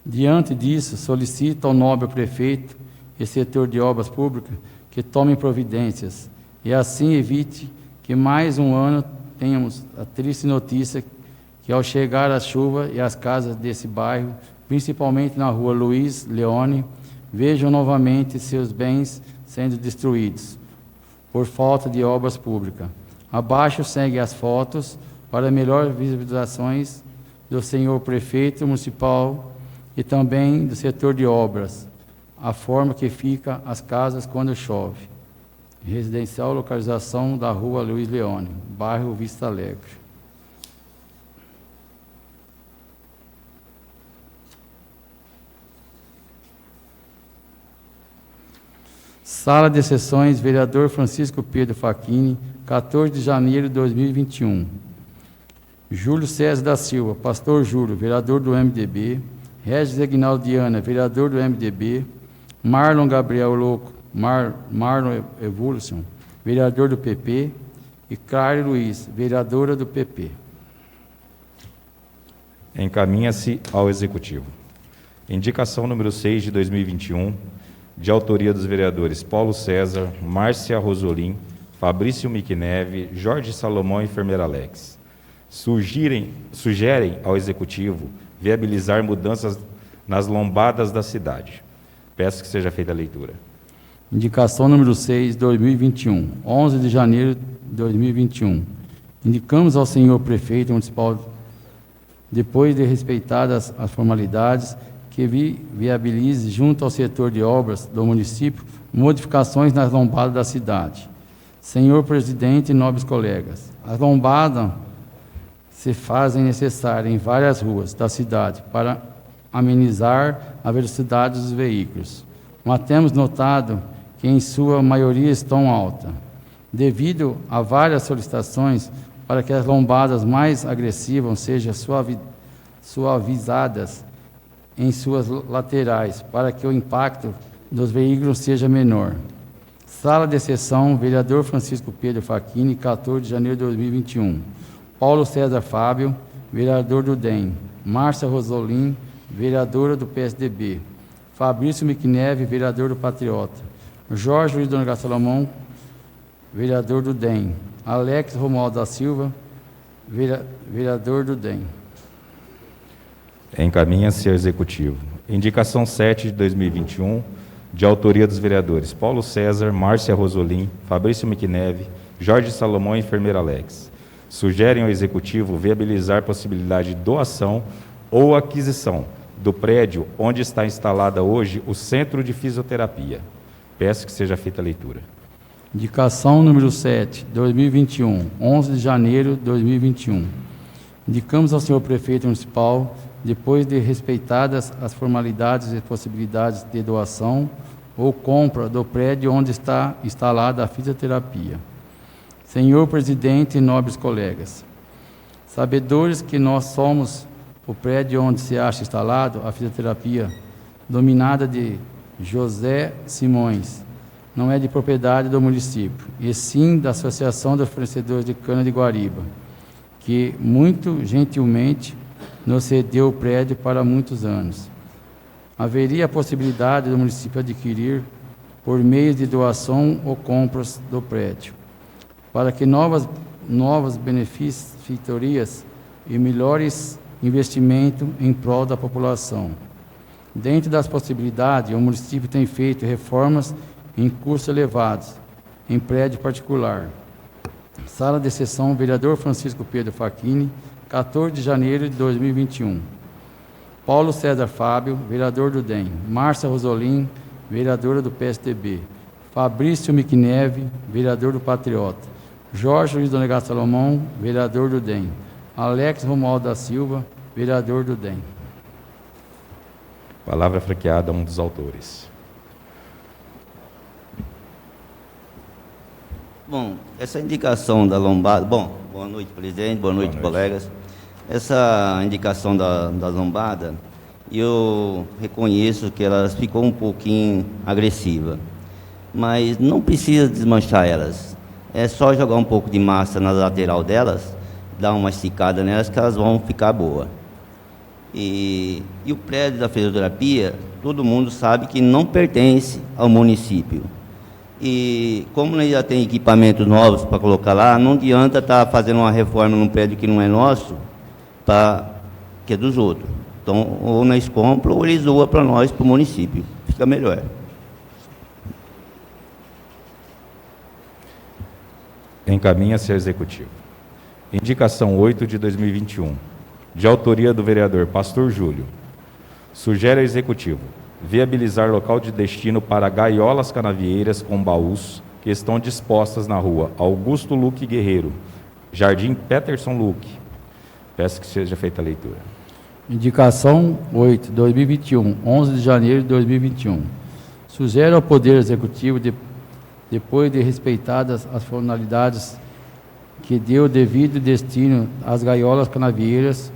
Diante disso, solicito ao nobre prefeito e setor de obras públicas que tomem providências e assim evite que mais um ano tenhamos a triste notícia que ao chegar a chuva e as casas desse bairro, principalmente na rua Luiz Leone, vejam novamente seus bens sendo destruídos por falta de obras públicas. Abaixo segue as fotos para melhor visualizações do senhor prefeito municipal e também do setor de obras, a forma que fica as casas quando chove. Residencial, localização da rua Luiz Leone, bairro Vista Alegre. Sala de Sessões, vereador Francisco Pedro Facchini, 14 de janeiro de 2021. Júlio César da Silva, pastor Júlio, vereador do MDB. Regis Aguinaldo Diana, vereador do MDB. Marlon Gabriel Louco, Marlon Evolution, vereador do PP. E Clário Luiz, vereadora do PP. Encaminha-se ao Executivo. Indicação número 6 de 2021, de autoria dos vereadores Paulo César, Márcia Rosolim, Fabrício Miquineve, Jorge Salomão e Enfermeira Alex. Sugerem ao Executivo viabilizar mudanças nas lombadas da cidade. Peço que seja feita a leitura. Indicação número 6, 2021, 11 de janeiro de 2021. Indicamos ao senhor prefeito municipal, depois de respeitadas as formalidades, que viabilize, junto ao setor de obras do município, modificações nas lombadas da cidade. Senhor presidente e nobres colegas, as lombadas se fazem necessárias em várias ruas da cidade para amenizar a velocidade dos veículos, mas temos notado que em sua maioria estão altas, devido a várias solicitações para que as lombadas mais agressivas sejam suavizadas em suas laterais, para que o impacto dos veículos seja menor. Sala de Sessão, vereador Francisco Pedro Facchini, 14 de janeiro de 2021. Paulo César Fábio, vereador do DEM. Márcia Rosolim, vereadora do PSDB. Fabrício Miquineve, vereador do Patriota. Jorge Luiz Salomão, vereador do DEM. Alex Romualdo da Silva, Vereador do DEM. Encaminha-se ao Executivo. Indicação 7 de 2021, de autoria dos vereadores Paulo César, Márcia Rosolim, Fabrício Miquineve, Jorge Salomão e enfermeira Alex. Sugerem ao Executivo viabilizar possibilidade de doação ou aquisição do prédio onde está instalada hoje o Centro de Fisioterapia. Peço que seja feita a leitura. Indicação número 7, 2021, 11 de janeiro de 2021. Indicamos ao senhor prefeito municipal, depois de respeitadas as formalidades e possibilidades de doação ou compra do prédio onde está instalada a fisioterapia. Senhor presidente e nobres colegas, sabedores que nós somos o prédio onde se acha instalado a fisioterapia, dominada de José Simões, não é de propriedade do município, e sim da Associação de Fornecedores de Cana de Guariba, que muito gentilmente nos cedeu o prédio para muitos anos. Haveria a possibilidade do município adquirir, por meio de doação ou compras do prédio, para que novas benefeitorias e melhores investimentos em prol da população. Dentro das possibilidades, o município tem feito reformas em custos elevados, em prédio particular. Sala de sessão, vereador Francisco Pedro Facchini, 14 de janeiro de 2021. Paulo César Fábio, vereador do DEM. Márcia Rosolim, vereadora do PSDB. Fabrício Miquineve, vereador do Patriota. Jorge Luiz Donegato Salomão, vereador do DEM. Alex Romualdo da Silva, vereador do DEM. Palavra franqueada a um dos autores. Bom, essa indicação da lombada... Bom, boa noite, presidente, boa noite, colegas. Essa indicação da lombada, eu reconheço que ela ficou um pouquinho agressiva, mas não precisa desmanchar elas. É só jogar um pouco de massa na lateral delas, dar uma esticada nelas que elas vão ficar boas. E o prédio da fisioterapia, todo mundo sabe que não pertence ao município. E como nós já tem equipamentos novos para colocar lá, não adianta estar fazendo uma reforma num prédio que não é nosso, que é dos outros. Então, ou nós compramos, ou eles doam para nós, para o município. Fica melhor. Encaminha-se ao Executivo. Indicação 8 de 2021, de autoria do vereador Pastor Júlio. Sugere ao Executivo viabilizar local de destino para gaiolas canavieiras com baús que estão dispostas na rua Augusto Luque Guerreiro, Jardim Peterson Luque. Peço que seja feita a leitura. Indicação 8, 2021, 11 de janeiro de 2021. Sugere ao Poder Executivo, depois de respeitadas as formalidades, que dê o devido destino às gaiolas canavieiras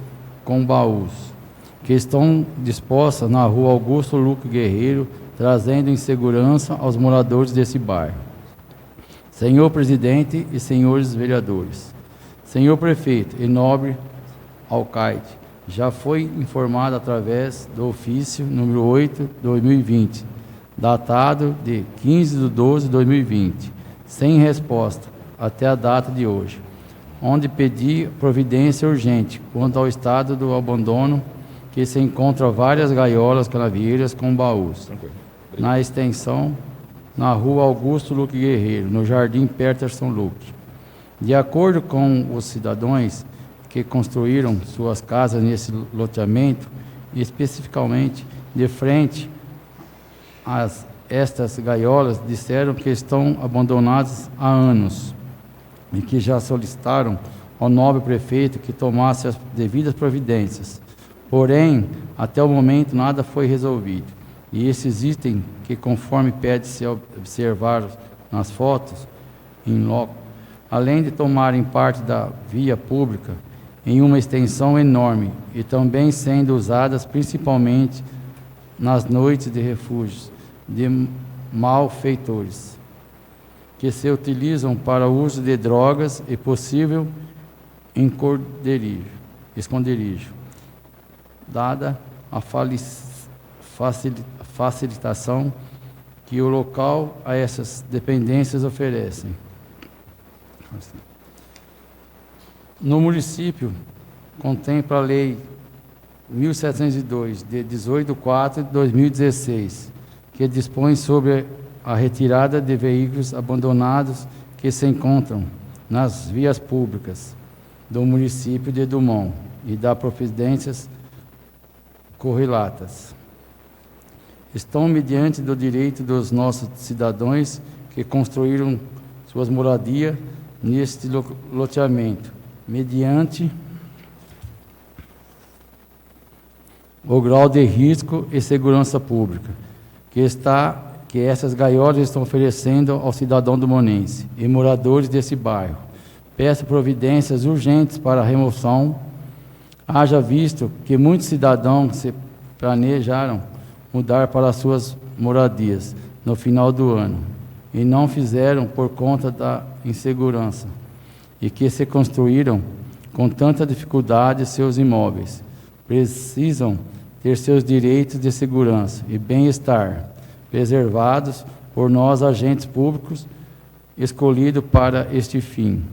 com baús, que estão dispostas na rua Augusto Luque Guerreiro, trazendo insegurança aos moradores desse bairro. Senhor presidente e senhores vereadores, senhor prefeito e nobre alcaide, já foi informado através do ofício número 8, 2020, datado de 15/12/2020, sem resposta até a data de hoje, onde pedi providência urgente quanto ao estado do abandono que se encontra várias gaiolas canavieiras com baús, na extensão, na rua Augusto Luque Guerreiro, no Jardim Peterson Luque. De acordo com os cidadãos que construíram suas casas nesse loteamento, especificamente de frente a estas gaiolas, disseram que estão abandonadas há anos e que já solicitaram ao nobre prefeito que tomasse as devidas providências. Porém, até o momento nada foi resolvido. E esses itens que, conforme pede-se observar nas fotos, em loco, além de tomarem parte da via pública em uma extensão enorme e também sendo usadas principalmente nas noites de refúgios de malfeitores, que se utilizam para o uso de drogas e possível esconderijo, dada a facilitação que o local a essas dependências oferecem. No município, contempla a Lei 1702, de 18/4/2016, que dispõe sobre a retirada de veículos abandonados que se encontram nas vias públicas do município de Dumont e dá providências correlatas. Estão mediante do direito dos nossos cidadãos que construíram suas moradias neste loteamento, mediante o grau de risco e segurança pública que essas gaiolas estão oferecendo ao cidadão dumonense e moradores desse bairro. Peço providências urgentes para a remoção, haja visto que muitos cidadãos se planejaram mudar para suas moradias no final do ano e não fizeram por conta da insegurança e que se construíram com tanta dificuldade seus imóveis. Precisam ter seus direitos de segurança e bem-estar preservados por nós, agentes públicos, escolhidos para este fim.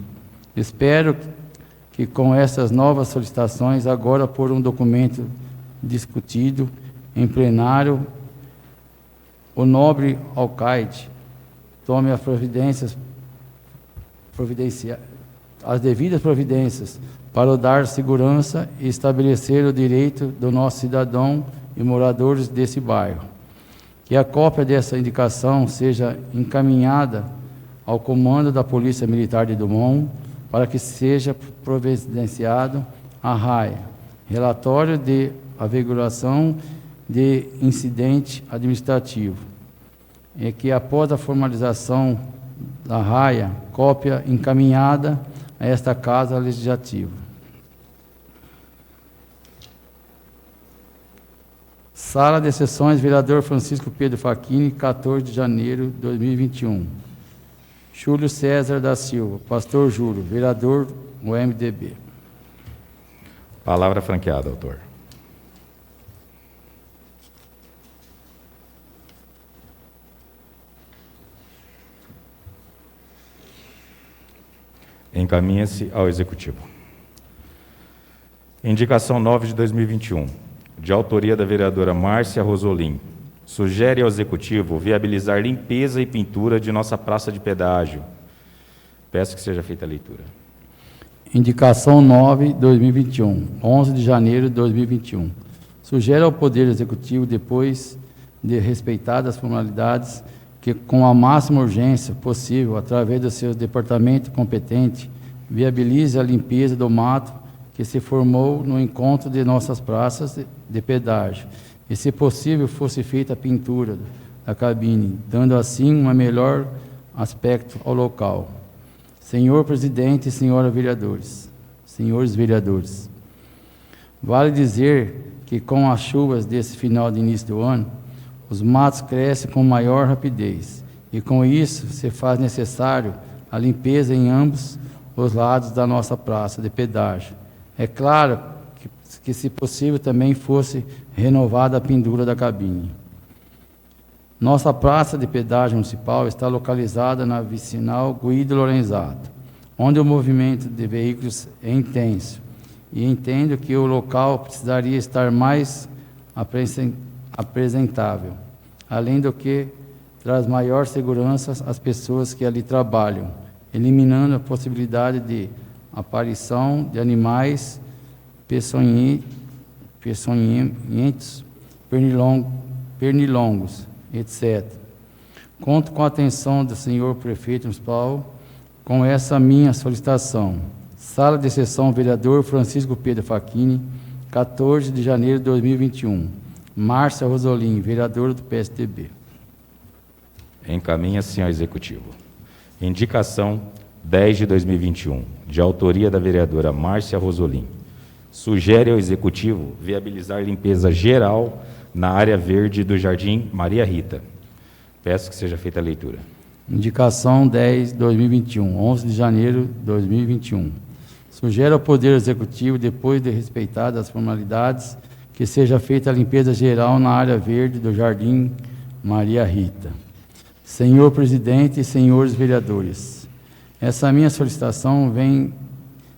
Espero que com essas novas solicitações, agora por um documento discutido em plenário, o nobre alcaide tome as devidas providências para dar segurança e estabelecer o direito do nosso cidadão e moradores desse bairro. Que a cópia dessa indicação seja encaminhada ao comando da Polícia Militar de Dumont para que seja providenciado a RAIA, relatório de averiguação de incidente administrativo, e que após a formalização da RAIA, cópia encaminhada a esta Casa Legislativa. Sala de Sessões, vereador Francisco Pedro Facchini, 14 de janeiro de 2021. Júlio César da Silva, pastor Júlio, vereador do MDB. Palavra franqueada, autor. Encaminha-se ao Executivo. Indicação 9 de 2021, de autoria da vereadora Márcia Rosolim. Sugere ao Executivo viabilizar limpeza e pintura de nossa praça de pedágio. Peço que seja feita a leitura. Indicação 9 de 2021, 11 de janeiro de 2021. Sugere ao Poder Executivo, depois de respeitadas as formalidades, que com a máxima urgência possível, através do seu departamento competente, viabilize a limpeza do mato que se formou no encontro de nossas praças de pedágio, e, se possível, fosse feita a pintura da cabine, dando assim um melhor aspecto ao local. Senhor Presidente e senhores vereadores, vale dizer que com as chuvas desse final de início do ano, os matos crescem com maior rapidez, e com isso se faz necessário a limpeza em ambos os lados da nossa praça de pedágio. É claro que se possível, também fosse renovada a pendura da cabine. Nossa praça de pedágio municipal está localizada na vicinal Guido Lorenzato, onde o movimento de veículos é intenso, e entendo que o local precisaria estar mais apresentável, além do que traz maior segurança às pessoas que ali trabalham, eliminando a possibilidade de aparição de animais peçonhentos, pernilongos, etc. Conto com a atenção do senhor prefeito municipal com essa minha solicitação. Sala de Sessão, vereador Francisco Pedro Facchini, 14 de janeiro de 2021. Márcia Rosolim, vereadora do PSDB. Encaminha-se ao Executivo. Indicação 10 de 2021, de autoria da vereadora Márcia Rosolim. Sugere ao Executivo viabilizar limpeza geral na área verde do Jardim Maria Rita. Peço que seja feita a leitura. Indicação 10 de 2021, 11 de janeiro de 2021. Sugere ao Poder Executivo, depois de respeitadas as formalidades, que seja feita a limpeza geral na área verde do Jardim Maria Rita. Senhor Presidente e senhores vereadores, essa minha solicitação vem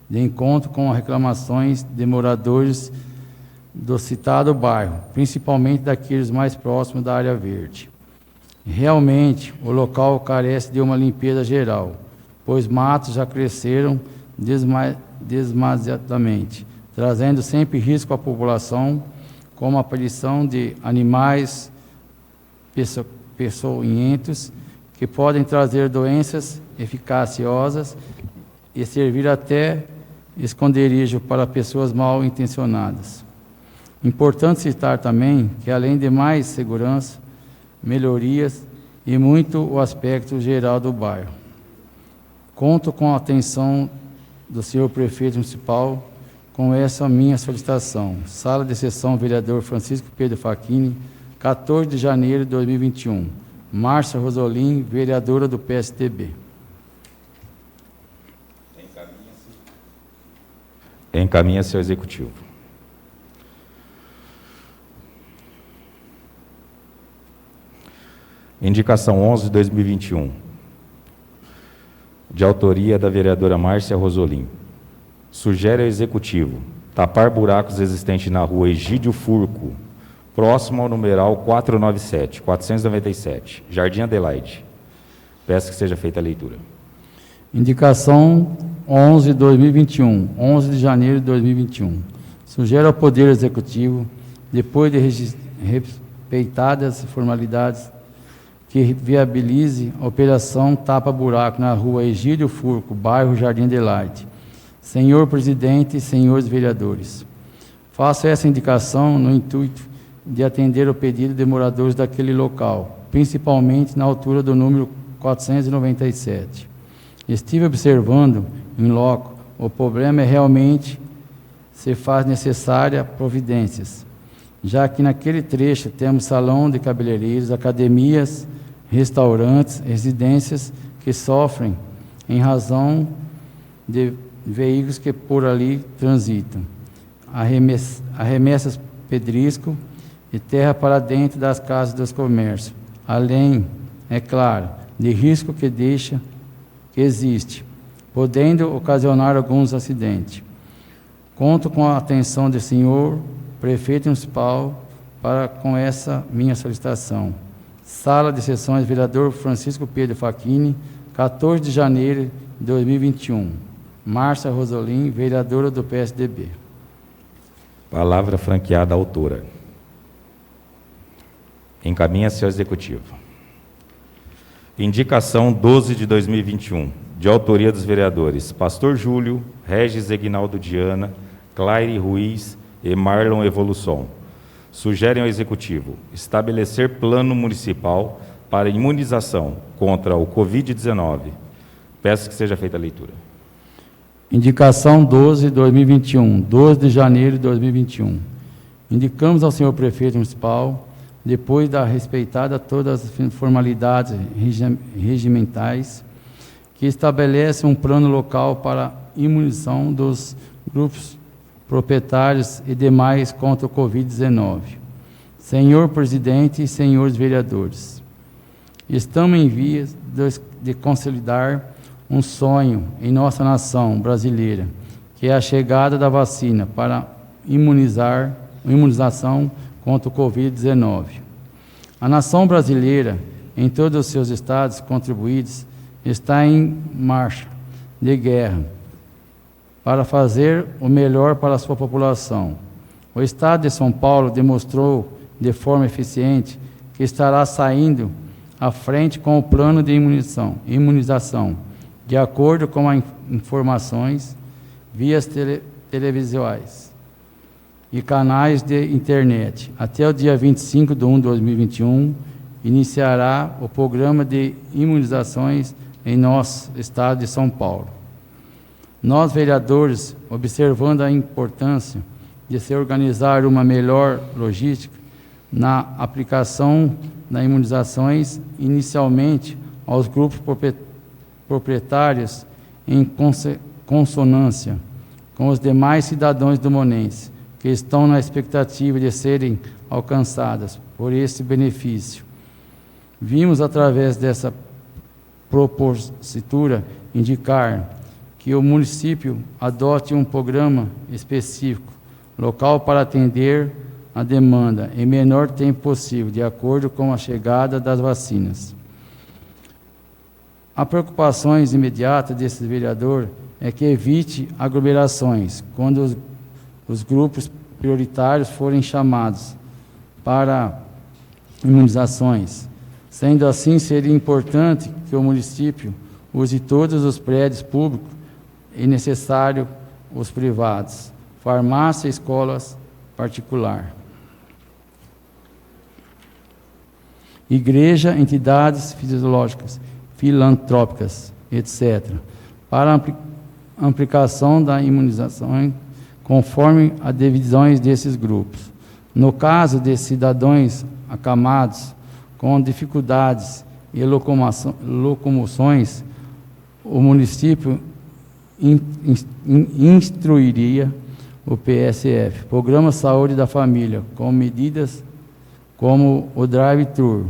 de encontro com reclamações de moradores do citado bairro, principalmente daqueles mais próximos da área verde. Realmente, o local carece de uma limpeza geral, pois matos já cresceram demasiadamente, trazendo sempre risco à população, como a aparição de animais peçonhentos, que podem trazer doenças eficaciosas e servir até esconderijo para pessoas mal intencionadas. Importante citar também que, além de mais segurança, melhorias e muito o aspecto geral do bairro. Conto com a atenção do senhor prefeito municipal com essa minha solicitação. Sala de sessão, vereador Francisco Pedro Facchini, 14 de janeiro de 2021. Márcia Rosolim, vereadora do PSDB. Encaminha-se ao Executivo. Indicação 11 de 2021, de autoria da vereadora Márcia Rosolim. Sugere ao Executivo tapar buracos existentes na rua Egídio Furco, próximo ao numeral 497, Jardim Adelaide. Peço que seja feita a leitura. Indicação 11 de 2021, 11 de janeiro de 2021. Sugere ao Poder Executivo, depois de respeitadas formalidades, que viabilize a operação tapa-buraco na rua Egídio Furco, bairro Jardim Adelaide. Senhor presidente e senhores vereadores, faço essa indicação no intuito de atender o pedido de moradores daquele local, principalmente na altura do número 497. Estive observando em loco, o problema é realmente se faz necessária providências, já que naquele trecho temos salão de cabeleireiros, academias, restaurantes, residências que sofrem em razão de veículos que por ali transitam, arremessas pedrisco e terra para dentro das casas dos comércios, além, é claro, de risco que existe, podendo ocasionar alguns acidentes. Conto com a atenção do senhor prefeito municipal com essa minha solicitação. Sala de sessões, vereador Francisco Pedro Facchini, 14 de janeiro de 2021. Márcia Rosolim, vereadora do PSDB. Palavra franqueada à autora. Encaminha-se ao Executivo. Indicação 12 de 2021, de autoria dos vereadores Pastor Júlio, Regis Egnaldo Diana, Claire Ruiz e Marlon Evolução. Sugerem ao Executivo estabelecer plano municipal para imunização contra o Covid-19. Peço que seja feita a leitura. Indicação 12 de 2021, 12 de janeiro de 2021. Indicamos ao senhor prefeito municipal, depois da respeitada todas as formalidades regimentais, que estabelece um plano local para imunização dos grupos proprietários e demais contra o Covid-19. Senhor presidente e senhores vereadores, estamos em vias de consolidar um sonho em nossa nação brasileira, que é a chegada da vacina para imunização contra o Covid-19. A nação brasileira, em todos os seus estados contribuídos, está em marcha de guerra para fazer o melhor para a sua população. O Estado de São Paulo demonstrou de forma eficiente que estará saindo à frente com o plano de imunização, de acordo com as informações vias televisões e canais de internet. Até o dia 25 de 1 de 2021, iniciará o programa de imunizações em nosso estado de São Paulo. Nós, vereadores, observando a importância de se organizar uma melhor logística na aplicação das imunizações, inicialmente aos grupos proprietários, em consonância com os demais cidadãos do Monense, que estão na expectativa de serem alcançadas por esse benefício. Vimos, através dessa propositura, indicar que o município adote um programa específico, local para atender a demanda em menor tempo possível, de acordo com a chegada das vacinas. A preocupações imediatas desse vereador é que evite aglomerações quando os grupos prioritários forem chamados para imunizações. Sendo assim, seria importante que o município use todos os prédios públicos e necessário os privados, farmácia, escolas particular, igreja, entidades fisiológicas, filantrópicas, etc., para a aplicação da imunização conforme as divisões desses grupos. No caso de cidadãos acamados com dificuldades e locomoções, o município instruiria o PSF, Programa Saúde da Família, com medidas como o drive-thru,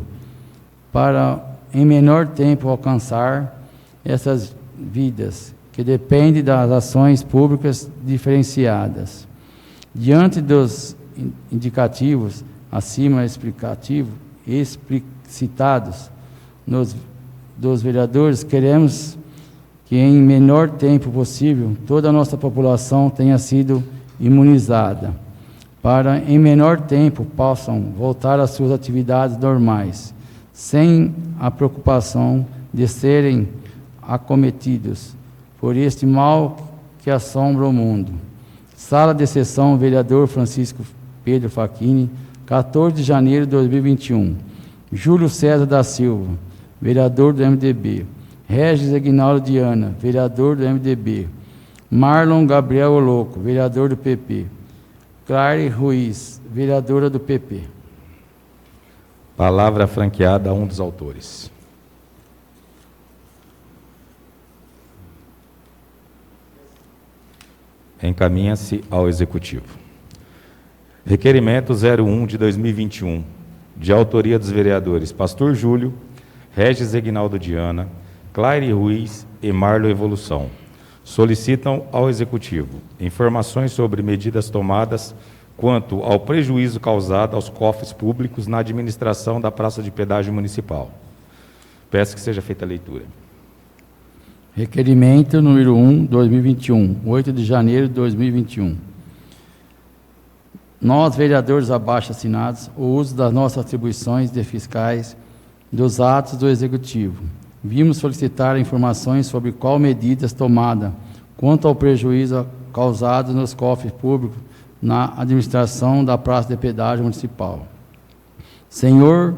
para em menor tempo alcançar essas vidas, que dependem das ações públicas diferenciadas. Diante dos indicativos acima explicitados dos vereadores, queremos que em menor tempo possível toda a nossa população tenha sido imunizada, para em menor tempo possam voltar às suas atividades normais, sem a preocupação de serem acometidos por este mal que assombra o mundo. Sala de sessão, vereador Francisco Pedro Facchini, 14 de janeiro de 2021. Júlio César da Silva, vereador do MDB. Regis Aguinaldo Diana, vereador do MDB. Marlon Gabriel Oloco, vereador do PP. Claire Ruiz, vereadora do PP. Palavra franqueada a um dos autores. Encaminha-se ao Executivo. Requerimento 01 de 2021, de autoria dos vereadores Pastor Júlio, Regis Aguinaldo Diana, Claire Ruiz e Marlo Evolução. Solicitam ao Executivo informações sobre medidas tomadas quanto ao prejuízo causado aos cofres públicos na administração da Praça de Pedágio Municipal. Peço que seja feita a leitura. Requerimento número 1, 2021, 8 de janeiro de 2021. Nós, vereadores abaixo assinados, o uso das nossas atribuições de fiscais dos atos do Executivo. Vimos solicitar informações sobre qual medidas tomadas quanto ao prejuízo causado nos cofres públicos na administração da Praça de Pedágio Municipal. Senhor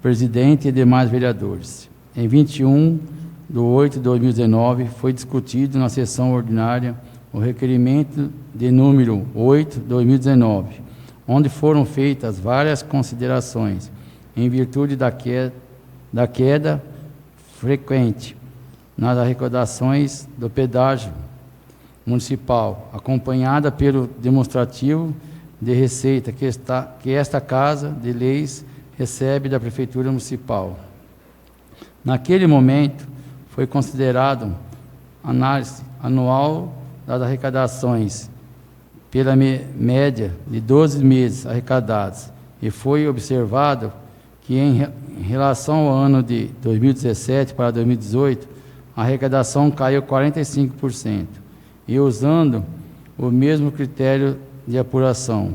Presidente e demais vereadores, em 21 de 8 de 2019 foi discutido na sessão ordinária o requerimento de número 8 de 2019, onde foram feitas várias considerações em virtude da queda frequente nas arrecadações do pedágio municipal, acompanhada pelo demonstrativo de receita que esta Casa de Leis recebe da Prefeitura Municipal. Naquele momento, foi considerado análise anual das arrecadações pela média de 12 meses arrecadados, e foi observado que, em relação ao ano de 2017 para 2018, a arrecadação caiu 45%, e usando o mesmo critério de apuração.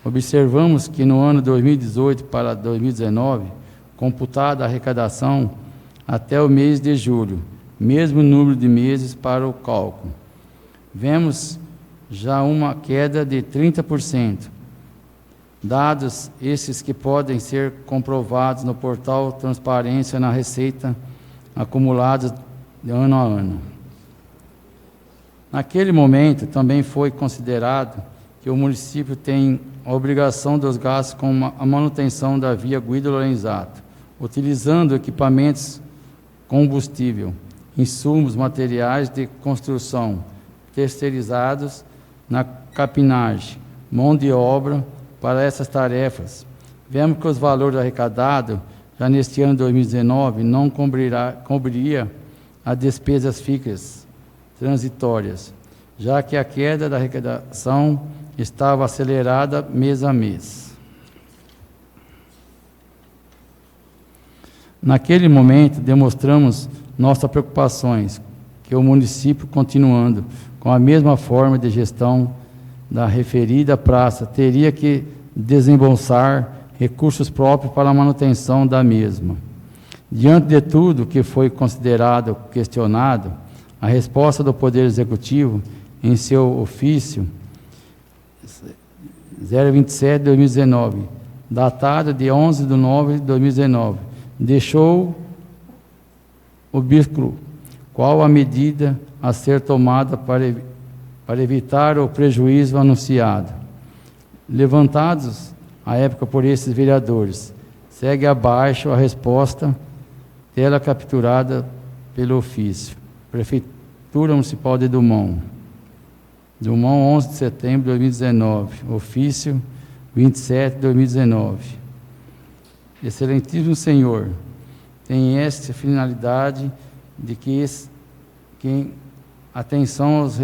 Observamos que no ano 2018 para 2019, computada a arrecadação até o mês de julho, mesmo número de meses para o cálculo, vemos já uma queda de 30%. Dados esses que podem ser comprovados no portal Transparência na Receita acumulados de ano a ano. Naquele momento, também foi considerado que o município tem a obrigação dos gastos com a manutenção da via Guido Lorenzato, utilizando equipamentos, combustível, insumos, materiais de construção, terceirizados na capinagem, mão de obra para essas tarefas. Vemos que os valores arrecadados, já neste ano de 2019, não cobriria as despesas fixas transitórias, já que a queda da arrecadação estava acelerada mês a mês. Naquele momento, demonstramos nossas preocupações, que o município, continuando com a mesma forma de gestão da referida praça, teria que desembolsar recursos próprios para a manutenção da mesma. Diante de tudo que foi considerado questionado, a resposta do Poder Executivo, em seu ofício 027/2019, datado de 11/9/2019, deixou obscuro qual a medida a ser tomada para evitar o prejuízo anunciado. Levantados à época por esses vereadores, segue abaixo a resposta tela capturada pelo ofício. Prefeitura Municipal de Dumont, 11 de setembro de 2019, ofício 27/2019. Excelentíssimo Senhor, tem esta finalidade de que atenção aos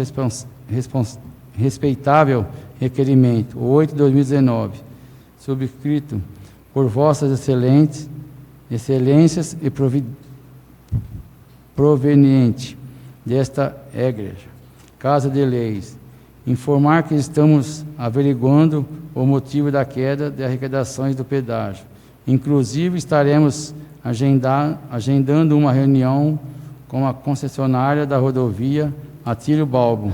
respeitável requerimento 8/2019, subscrito por vossas excelências e proveniente desta igreja, Casa de Leis, informar que estamos averiguando o motivo da queda de arrecadações do pedágio. Inclusive, estaremos agendando uma reunião com a concessionária da rodovia Atílio Balbo,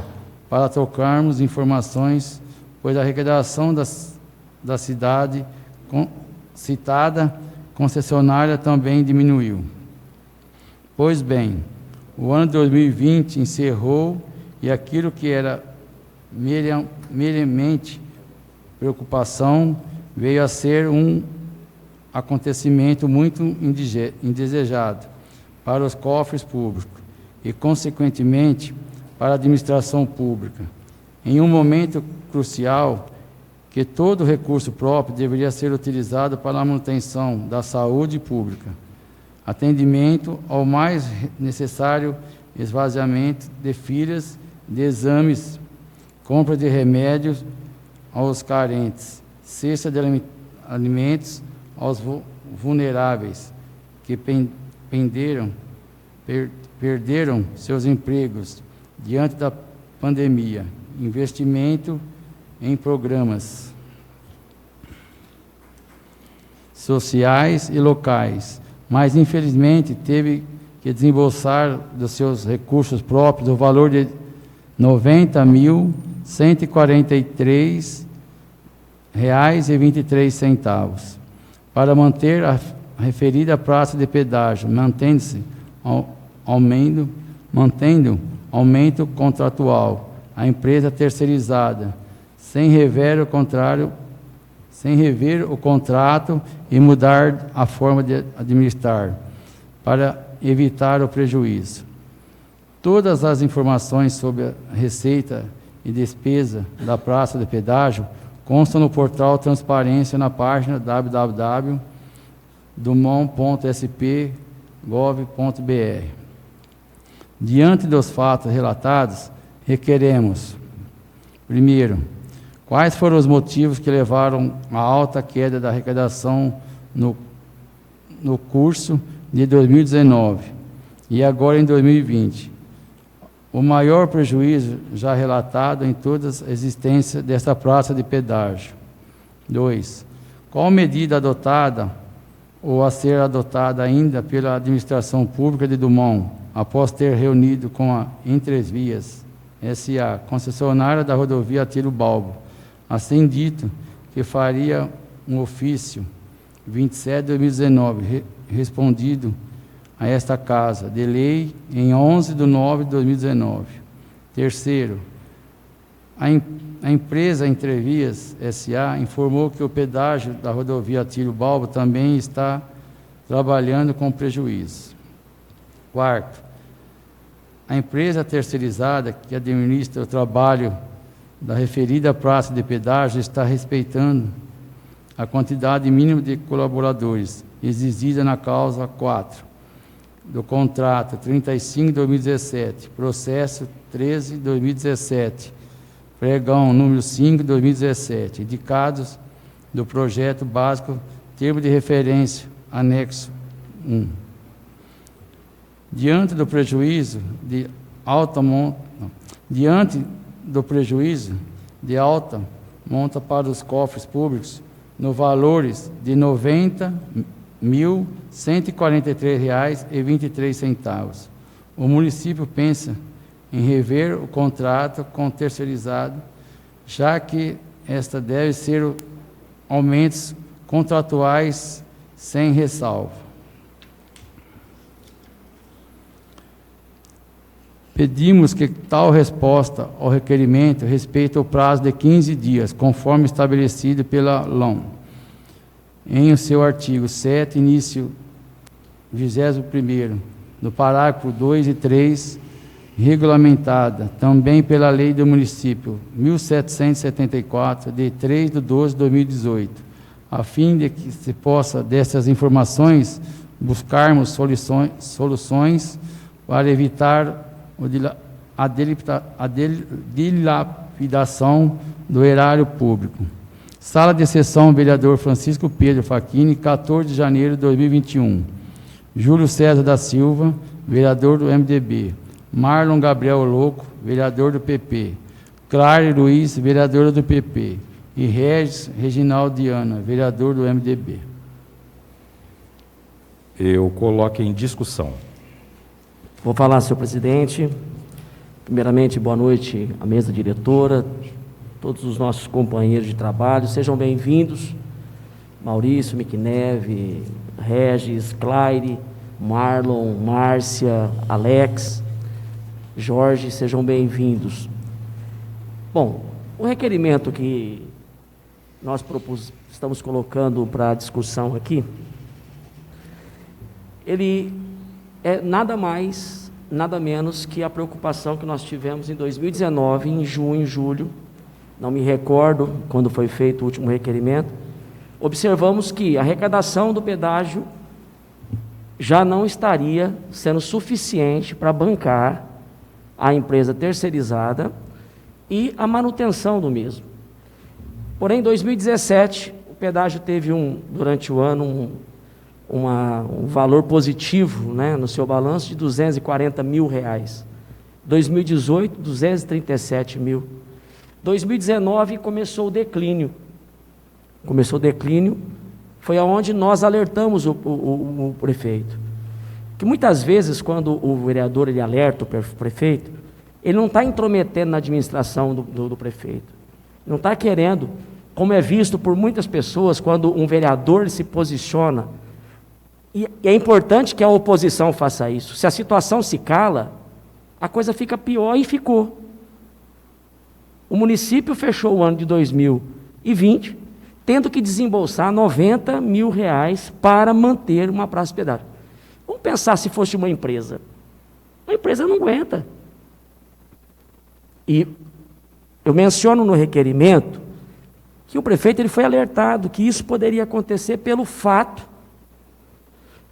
para trocarmos informações, pois a arrecadação da cidade citada concessionária também diminuiu. Pois bem, o ano 2020 encerrou e aquilo que era meramente preocupação veio a ser um acontecimento muito indesejado para os cofres públicos e, consequentemente, para a administração pública. Em um momento crucial, que todo recurso próprio deveria ser utilizado para a manutenção da saúde pública, atendimento ao mais necessário esvaziamento de filas de exames, compra de remédios aos carentes, cesta de alimentos aos vulneráveis que perderam seus empregos diante da pandemia, investimento em programas sociais e locais, mas infelizmente teve que desembolsar dos seus recursos próprios o valor de R$ 90.143,23 para manter a referida praça de pedágio, mantendo aumento contratual, a empresa terceirizada, sem rever o contrato e mudar a forma de administrar, para evitar o prejuízo. Todas as informações sobre a receita e despesa da praça de pedágio constam no portal Transparência na página www.dumont.sp.gov.br. Diante dos fatos relatados, requeremos: primeiro, quais foram os motivos que levaram à alta queda da arrecadação no curso de 2019 e agora em 2020? O maior prejuízo já relatado em toda a existência desta praça de pedágio. 2. Qual medida adotada ou a ser adotada ainda pela administração pública de Dumont, após ter reunido com a Entrevias S.A., concessionária da rodovia Atílio Balbo, assim dito que faria um ofício 27/2019, respondido a esta Casa de Lei em 11/9/2019. Terceiro, a empresa Entrevias S.A. informou que o pedágio da rodovia Atílio Balbo também está trabalhando com prejuízo. Quarto, a empresa terceirizada que administra o trabalho da referida praça de pedágio está respeitando a quantidade mínima de colaboradores exigida na causa 4. do contrato 35/2017, processo 13/2017, pregão número 5/2017, indicados do projeto básico, termo de referência, anexo 1. Diante do prejuízo de alta monta para os cofres públicos, no valores de R$ 90.143,23. O município pensa em rever o contrato com o terceirizado, já que esta deve ser aumentos contratuais sem ressalva. Pedimos que tal resposta ao requerimento respeite o prazo de 15 dias, conforme estabelecido pela LOM, em o seu artigo 7, início 21º, no parágrafo 2 e 3, regulamentada também pela Lei do Município 1774, de 3/12/2018, a fim de que se possa, dessas informações, buscarmos soluções para evitar a dilapidação do erário público. Sala de sessão, vereador Francisco Pedro Facchini, 14 de janeiro de 2021. Júlio César da Silva, vereador do MDB. Marlon Gabriel Louco, vereador do PP. Clare Luiz, vereadora do PP. E Regis Reginaldo Diana, vereador do MDB. Eu coloco em discussão. Vou falar, senhor presidente. Primeiramente, boa noite à mesa diretora, todos os nossos companheiros de trabalho, sejam bem-vindos. Maurício, Miquineve, Regis, Claire, Marlon, Márcia, Alex, Jorge, sejam bem-vindos. Bom, o requerimento que nós estamos colocando para discussão aqui, ele é nada mais, nada menos que a preocupação que nós tivemos em 2019, em junho, julho, não me recordo quando foi feito o último requerimento. Observamos que a arrecadação do pedágio já não estaria sendo suficiente para bancar a empresa terceirizada e a manutenção do mesmo. Porém, em 2017, o pedágio teve durante o ano um valor positivo, né, no seu balanço de R$ 240 mil. 2018, 237 mil. 2019 começou o declínio. Foi aonde nós alertamos o prefeito. Que muitas vezes, quando o vereador ele alerta o prefeito, ele não está intrometendo na administração do prefeito. Não está querendo, como é visto por muitas pessoas, quando um vereador se posiciona. E é importante que a oposição faça isso. Se a situação se cala, a coisa fica pior, e ficou. O município fechou o ano de 2020, tendo que desembolsar R$ 90 mil para manter uma praça de pedágio. Vamos pensar se fosse uma empresa. Uma empresa não aguenta. E eu menciono no requerimento que o prefeito ele foi alertado que isso poderia acontecer pelo fato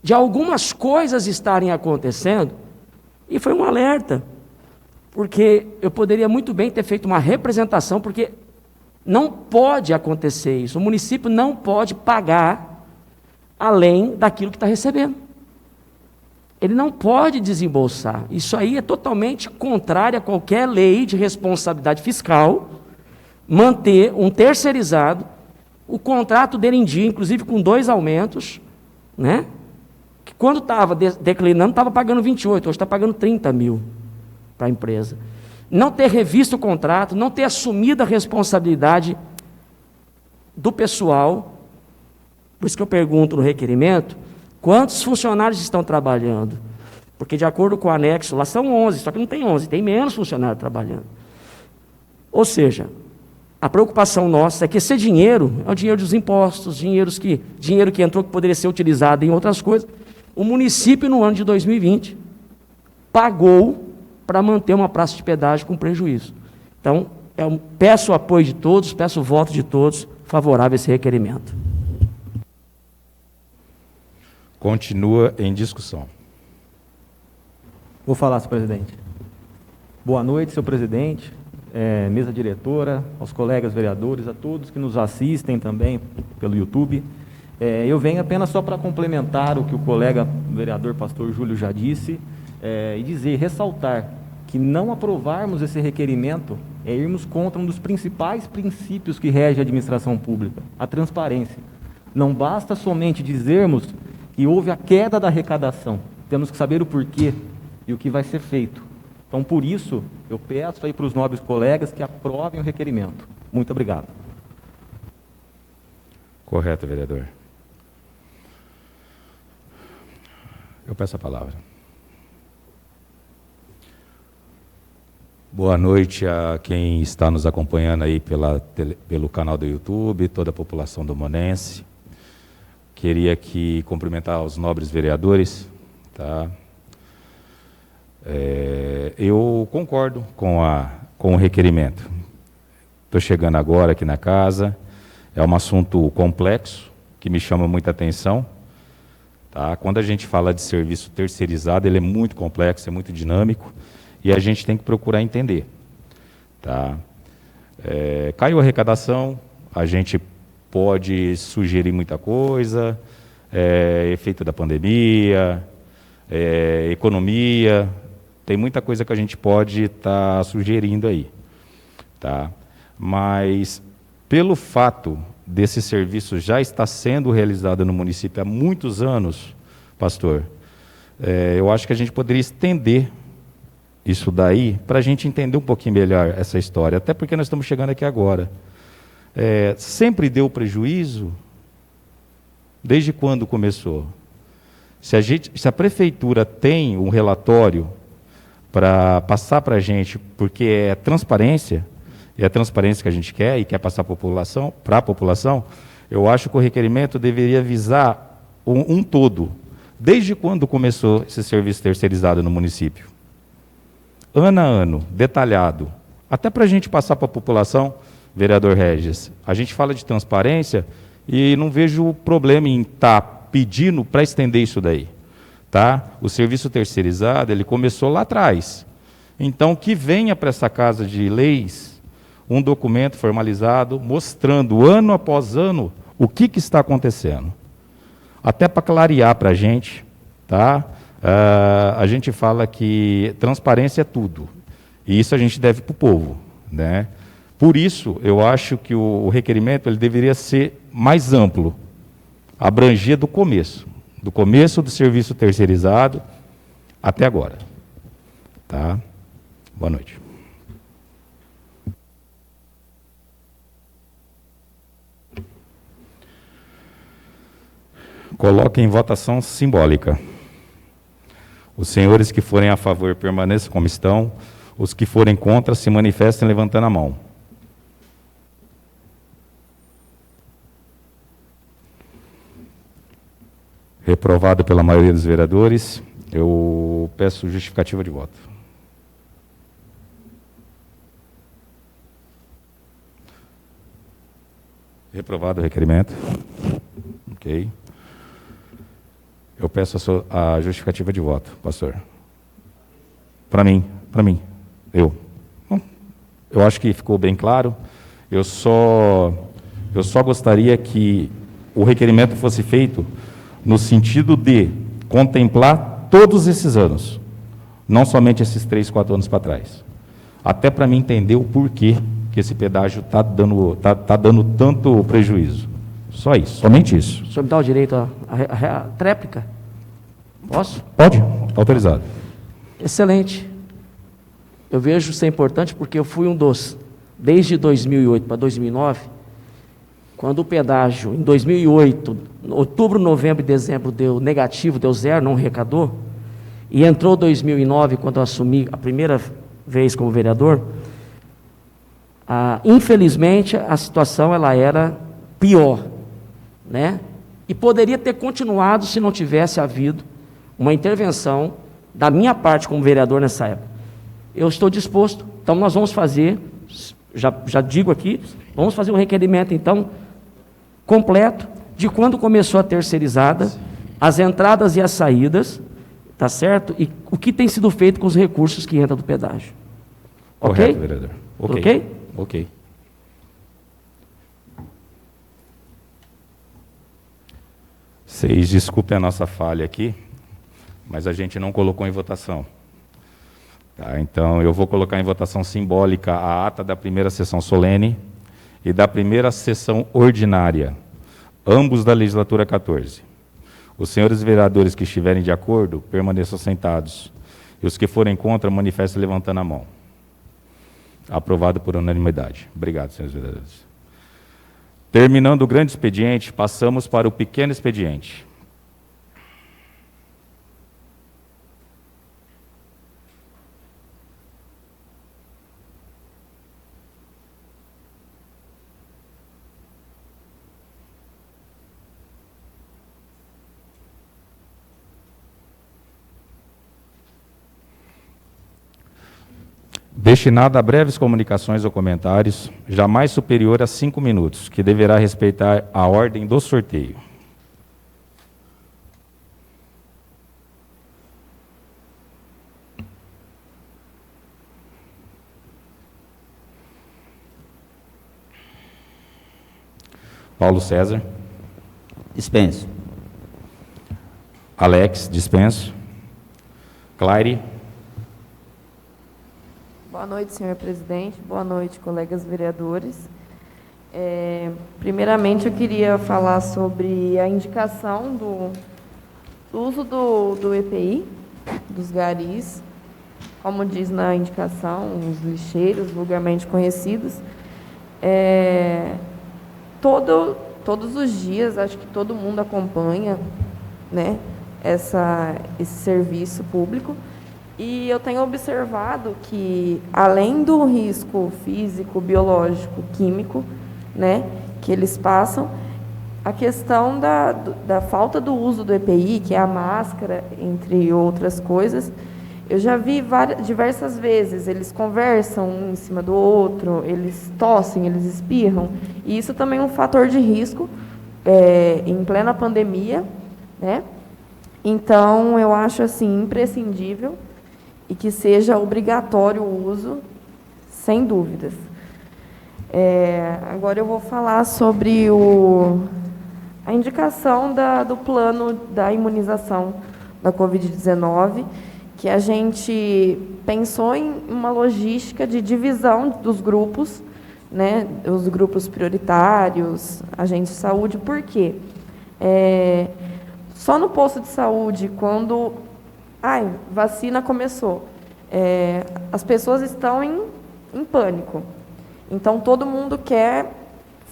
de algumas coisas estarem acontecendo, e foi um alerta, porque eu poderia muito bem ter feito uma representação, porque não pode acontecer isso, o município não pode pagar além daquilo que está recebendo, ele não pode desembolsar, isso aí é totalmente contrário a qualquer lei de responsabilidade fiscal, manter um terceirizado, o contrato dele em dia, inclusive com 2 aumentos, né? Que quando estava declinando, estava pagando 28, hoje está pagando 30 mil para a empresa. Não ter revisto o contrato, não ter assumido a responsabilidade do pessoal. Por isso que eu pergunto no requerimento, quantos funcionários estão trabalhando? Porque de acordo com o anexo, lá são 11, só que não tem 11, tem menos funcionários trabalhando. Ou seja, a preocupação nossa é que esse dinheiro é o dinheiro dos impostos, dinheiro que entrou que poderia ser utilizado em outras coisas. O município, no ano de 2020, pagou para manter uma praça de pedágio com prejuízo. Então, peço o apoio de todos, peço o voto de todos favorável a esse requerimento. Continua em discussão. Vou falar, senhor presidente. Boa noite, senhor presidente, mesa diretora, aos colegas vereadores, a todos que nos assistem também pelo YouTube. Eu venho apenas só para complementar o que o colega vereador pastor Júlio já disse e dizer, ressaltar que não aprovarmos esse requerimento é irmos contra um dos principais princípios que rege a administração pública, a transparência. Não basta somente dizermos que houve a queda da arrecadação, temos que saber o porquê e o que vai ser feito. Então, por isso, eu peço aí para os nobres colegas que aprovem o requerimento. Muito obrigado. Correto, vereador. Eu peço a palavra. Boa noite a quem está nos acompanhando aí pelo canal do YouTube, toda a população do Monense. Queria aqui cumprimentar os nobres vereadores, tá? Eu concordo com o requerimento. Estou chegando agora aqui na casa, é um assunto complexo, que me chama muita atenção. Tá? Quando a gente fala de serviço terceirizado, ele é muito complexo, é muito dinâmico, e a gente tem que procurar entender. Tá? Caiu a arrecadação, a gente pode sugerir muita coisa, efeito da pandemia, economia, tem muita coisa que a gente pode estar sugerindo aí. Tá? Mas, pelo fato desse serviço já estar sendo realizado no município há muitos anos, pastor, eu acho que a gente poderia estender isso daí para a gente entender um pouquinho melhor essa história, até porque nós estamos chegando aqui agora. Sempre deu prejuízo? Desde quando começou? Se a prefeitura tem um relatório para passar para a gente, porque é transparência, e é a transparência que a gente quer e quer passar para a população, eu acho que o requerimento deveria visar um todo. Desde quando começou esse serviço terceirizado no município? Ano a ano, detalhado. Até para a gente passar para a população, vereador Regis, a gente fala de transparência e não vejo problema em estar pedindo para estender isso daí. Tá? O serviço terceirizado, ele começou lá atrás. Então, que venha para essa Casa de Leis um documento formalizado, mostrando ano após ano o que está acontecendo. Até para clarear para a gente, tá? A gente fala que transparência é tudo. E isso a gente deve para o povo, né? Por isso, eu acho que o requerimento ele deveria ser mais amplo, abranger do começo do serviço terceirizado até agora. Tá? Boa noite. Coloque em votação simbólica. Os senhores que forem a favor permaneçam como estão, os que forem contra se manifestem levantando a mão. Reprovado pela maioria dos vereadores, eu peço justificativa de voto. Reprovado o requerimento. Ok. Eu peço a justificativa de voto, pastor. Para mim. Eu acho que ficou bem claro. Eu só gostaria que o requerimento fosse feito no sentido de contemplar todos esses anos, não somente esses 3, 4 anos para trás. Até para mim entender o porquê que esse pedágio está dando tanto prejuízo. Só isso, somente isso. O senhor me dá o direito à tréplica? Posso? Pode, está autorizado. Excelente. Eu vejo ser importante porque eu fui um dos, desde 2008 para 2009, quando o pedágio, em 2008, outubro, novembro e dezembro, deu negativo, deu zero, não arrecadou, e entrou 2009, quando eu assumi a primeira vez como vereador, infelizmente, a situação ela era pior, né? E poderia ter continuado se não tivesse havido uma intervenção da minha parte como vereador nessa época. Eu estou disposto, então nós vamos fazer, já digo aqui, vamos fazer um requerimento, então, completo, de quando começou a terceirizada, as entradas e as saídas, tá certo? E o que tem sido feito com os recursos que entram do pedágio. Correto, Ok? vereador. Ok? Ok. Vocês desculpem a nossa falha aqui, mas a gente não colocou em votação. Tá, então, eu vou colocar em votação simbólica a ata da primeira sessão solene e da primeira sessão ordinária, ambos da legislatura 14. Os senhores vereadores que estiverem de acordo, permaneçam sentados. E os que forem contra, manifestem levantando a mão. Aprovado por unanimidade. Obrigado, senhores vereadores. Terminando o grande expediente, passamos para o pequeno expediente. Destinado a breves comunicações ou comentários, jamais superior a 5 minutos, que deverá respeitar a ordem do sorteio. Paulo César. Dispenso. Alex, dispenso. Claire. Boa noite, senhor presidente. Boa noite, colegas vereadores. Primeiramente, eu queria falar sobre a indicação do uso do EPI, dos garis, como diz na indicação, os lixeiros, vulgarmente conhecidos. Todos os dias, acho que todo mundo acompanha, né, esse serviço público. E eu tenho observado que, além do risco físico, biológico, químico, né, que eles passam, a questão da falta do uso do EPI, que é a máscara, entre outras coisas, eu já vi diversas vezes, eles conversam um em cima do outro, eles tossem, eles espirram, e isso também é um fator de risco em plena pandemia, né? Então, eu acho assim imprescindível e que seja obrigatório o uso, sem dúvidas. Agora eu vou falar sobre a indicação do plano da imunização da Covid-19, que a gente pensou em uma logística de divisão dos grupos, né, os grupos prioritários, agentes de saúde. Por quê? Só no posto de saúde, quando vacina começou, as pessoas estão em pânico. Então, todo mundo quer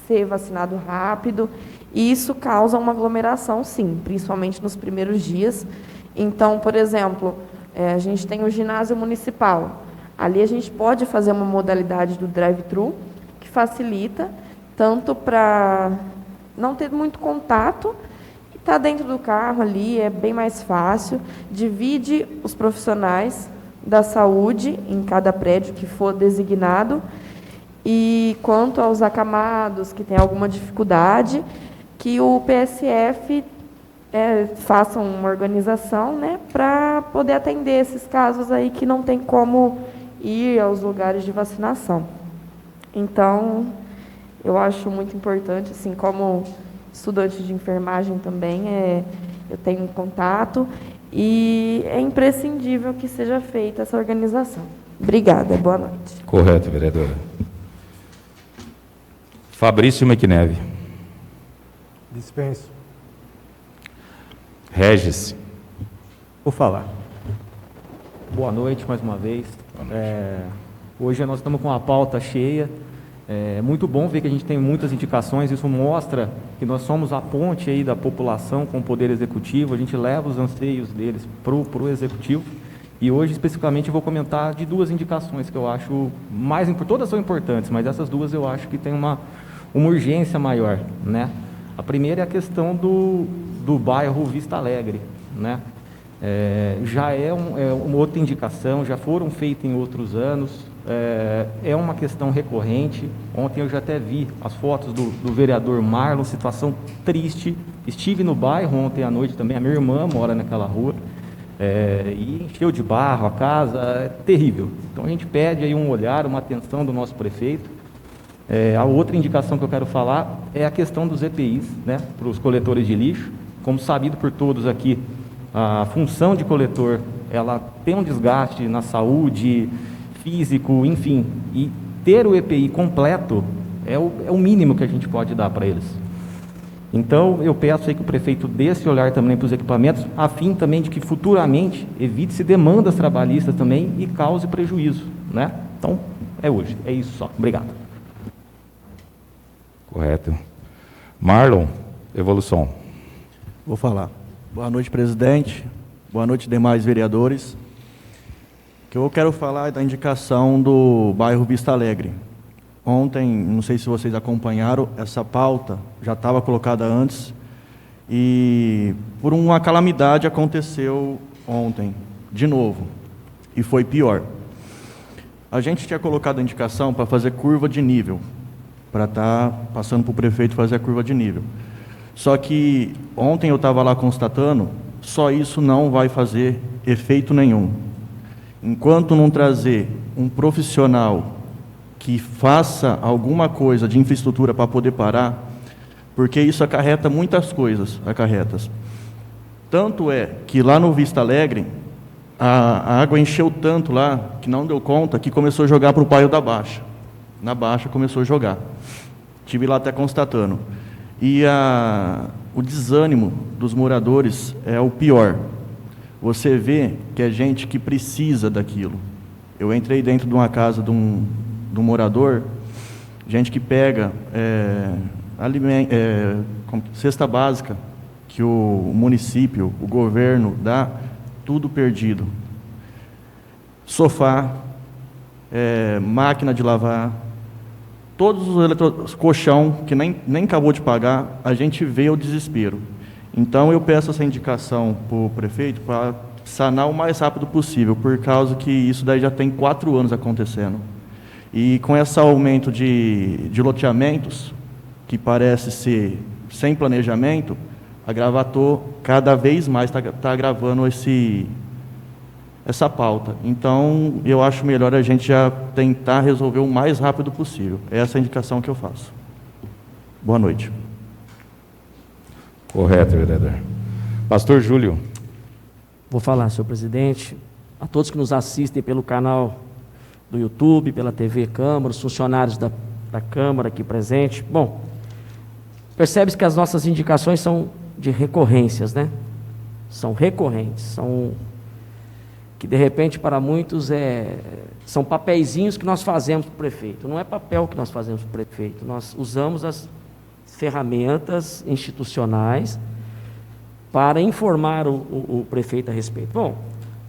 ser vacinado rápido, e isso causa uma aglomeração, sim, principalmente nos primeiros dias. Então, por exemplo, a gente tem o ginásio municipal. Ali a gente pode fazer uma modalidade do drive-thru, que facilita, tanto para não ter muito contato, está dentro do carro ali, é bem mais fácil, divide os profissionais da saúde em cada prédio que for designado, e quanto aos acamados que têm alguma dificuldade, que o PSF faça uma organização, né, para poder atender esses casos aí que não tem como ir aos lugares de vacinação. Então, eu acho muito importante, assim, como estudante de enfermagem também, eu tenho contato, e é imprescindível que seja feita essa organização. Obrigada, boa noite. Correto, vereadora. Fabrício McNeve. Dispenso. Regis. Vou falar. Boa noite mais uma vez. Hoje nós estamos com a pauta cheia. É muito bom ver que a gente tem muitas indicações. Isso mostra que nós somos a ponte aí da população com o poder executivo. A gente leva os anseios deles para o executivo. E hoje, especificamente, eu vou comentar de duas indicações que eu acho todas são importantes, mas essas duas eu acho que tem uma urgência maior, né? A primeira é a questão do bairro Vista Alegre, né? Já é uma outra indicação, já foram feitas em outros anos, é uma questão recorrente. Ontem eu já até vi as fotos do vereador Marlon, situação triste. Estive no bairro ontem à noite também, a minha irmã mora naquela rua. e encheu de barro a casa, é terrível. Então a gente pede aí um olhar, uma atenção do nosso prefeito. A outra indicação que eu quero falar é a questão dos EPIs, né, para os coletores de lixo. Como sabido por todos aqui, a função de coletor, ela tem um desgaste na saúde, físico, enfim, e ter o EPI completo é o mínimo que a gente pode dar para eles. Então, eu peço aí que o prefeito dê esse olhar também para os equipamentos, a fim também de que futuramente evite-se demandas trabalhistas também e cause prejuízo, né? Então, é hoje, é isso só. Obrigado. Correto. Marlon, evolução. Vou falar. Boa noite, presidente. Boa noite, demais vereadores. O que eu quero falar é da indicação do bairro Vista Alegre. Ontem, não sei se vocês acompanharam, essa pauta já estava colocada antes e por uma calamidade aconteceu ontem, de novo, e foi pior. A gente tinha colocado a indicação para fazer curva de nível, para estar passando para o prefeito fazer a curva de nível. Só que ontem eu estava lá constatando, só isso não vai fazer efeito nenhum. Enquanto não trazer um profissional que faça alguma coisa de infraestrutura para poder parar, porque isso acarreta muitas coisas, Tanto é que lá no Vista Alegre, a água encheu tanto lá, que não deu conta, que começou a jogar para o bairro da Baixa. Na Baixa começou a jogar. Estive lá até constatando. E o desânimo dos moradores é o pior. Você vê que é gente que precisa daquilo. Eu entrei dentro de uma casa de um morador, gente que pega cesta básica que o município, o governo dá, tudo perdido. Sofá, máquina de lavar, todos os colchão que nem acabou de pagar, a gente vê o desespero. Então eu peço essa indicação para o prefeito para sanar o mais rápido possível, por causa que isso daí já tem 4 anos acontecendo. E com esse aumento de loteamentos, que parece ser sem planejamento, a Gravator cada vez mais está agravando essa pauta. Então, eu acho melhor a gente já tentar resolver o mais rápido possível. É essa a indicação que eu faço. Boa noite. Correto, vereador. Pastor Júlio. Vou falar, senhor presidente, a todos que nos assistem pelo canal do YouTube, pela TV Câmara, os funcionários da Câmara aqui presentes. Bom, percebe-se que as nossas indicações são de recorrências, né? São recorrentes, são que de repente para muitos são papeizinhos que nós fazemos para o prefeito. Não é papel que nós fazemos para o prefeito, nós usamos as ferramentas institucionais para informar o prefeito a respeito. Bom,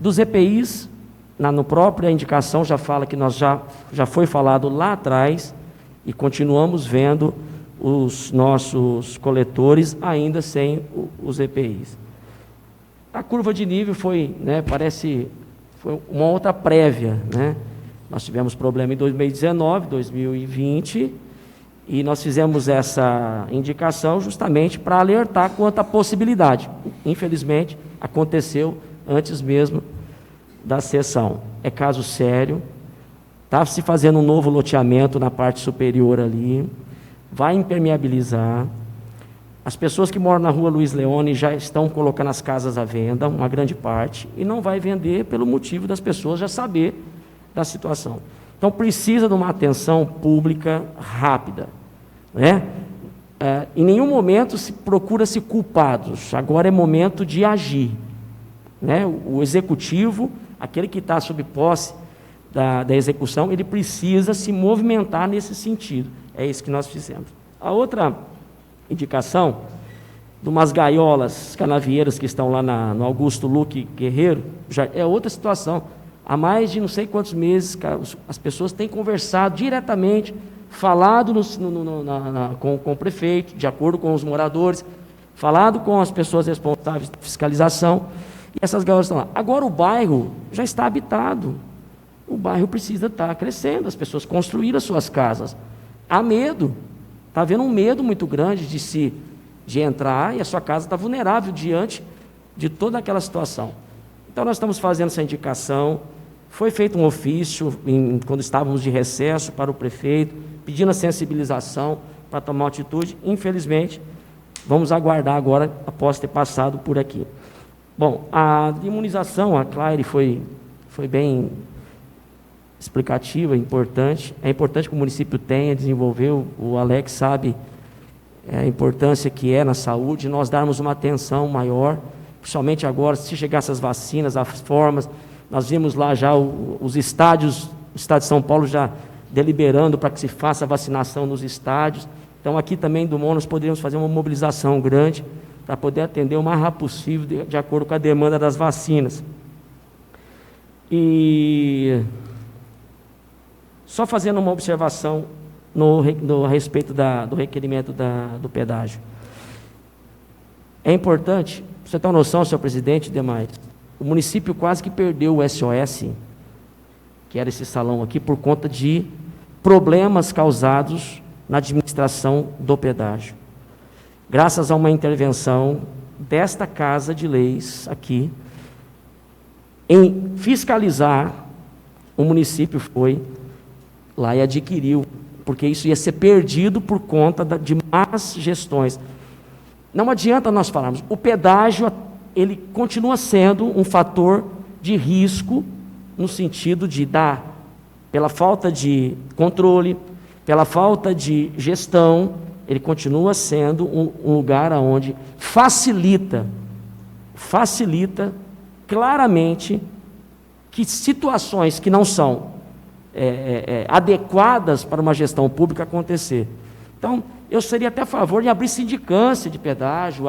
dos EPIs, na própria indicação já fala que nós já foi falado lá atrás e continuamos vendo os nossos coletores ainda sem os EPIs. A curva de nível foi uma outra prévia, né? Nós tivemos problema em 2019, 2020, e nós fizemos essa indicação justamente para alertar quanto à possibilidade. Infelizmente, aconteceu antes mesmo da sessão. É caso sério, está se fazendo um novo loteamento na parte superior ali, vai impermeabilizar. As pessoas que moram na rua Luiz Leone já estão colocando as casas à venda, uma grande parte, e não vai vender pelo motivo das pessoas já saber da situação. Então, precisa de uma atenção pública rápida, né? Em nenhum momento procura-se culpados, agora é momento de agir, né? O executivo, aquele que está sob posse da execução, ele precisa se movimentar nesse sentido. É isso que nós fizemos. A outra indicação, de umas gaiolas canavieiras que estão lá no Augusto Luque Guerreiro, já é outra situação. Há mais de não sei quantos meses, as pessoas têm conversado diretamente, falado com o prefeito, de acordo com os moradores, falado com as pessoas responsáveis de fiscalização, e essas gaiolas estão lá. Agora o bairro já está habitado, o bairro precisa estar crescendo, as pessoas construíram as suas casas. Há medo, está havendo um medo muito grande de entrar, e a sua casa está vulnerável diante de toda aquela situação. Então, nós estamos fazendo essa indicação. Foi feito um ofício, quando estávamos de recesso, para o prefeito, pedindo a sensibilização para tomar uma atitude. Infelizmente, vamos aguardar agora, após ter passado por aqui. Bom, a imunização, a Claire foi bem explicativa, importante. É importante que o município tenha, desenvolveu, o Alex sabe a importância que é na saúde, nós darmos uma atenção maior, principalmente agora, se chegar essas vacinas, as formas, nós vimos lá já os estádios, o estado de São Paulo já deliberando para que se faça a vacinação nos estádios. Então, aqui também do MON, nós poderíamos fazer uma mobilização grande para poder atender o mais rápido possível, de acordo com a demanda das vacinas. E só fazendo uma observação a respeito do requerimento do pedágio. É importante, você tem uma noção, senhor presidente e demais, o município quase que perdeu o SOS, que era esse salão aqui, por conta de problemas causados na administração do pedágio. Graças a uma intervenção desta Casa de Leis aqui, em fiscalizar, o município foi lá e adquiriu, porque isso ia ser perdido por conta de más gestões. Não adianta nós falarmos, o pedágio, ele continua sendo um fator de risco, no sentido de dar, pela falta de controle, pela falta de gestão, ele continua sendo um lugar onde facilita claramente que situações que não são adequadas para uma gestão pública acontecer. Então, eu seria até a favor de abrir sindicância de pedágio,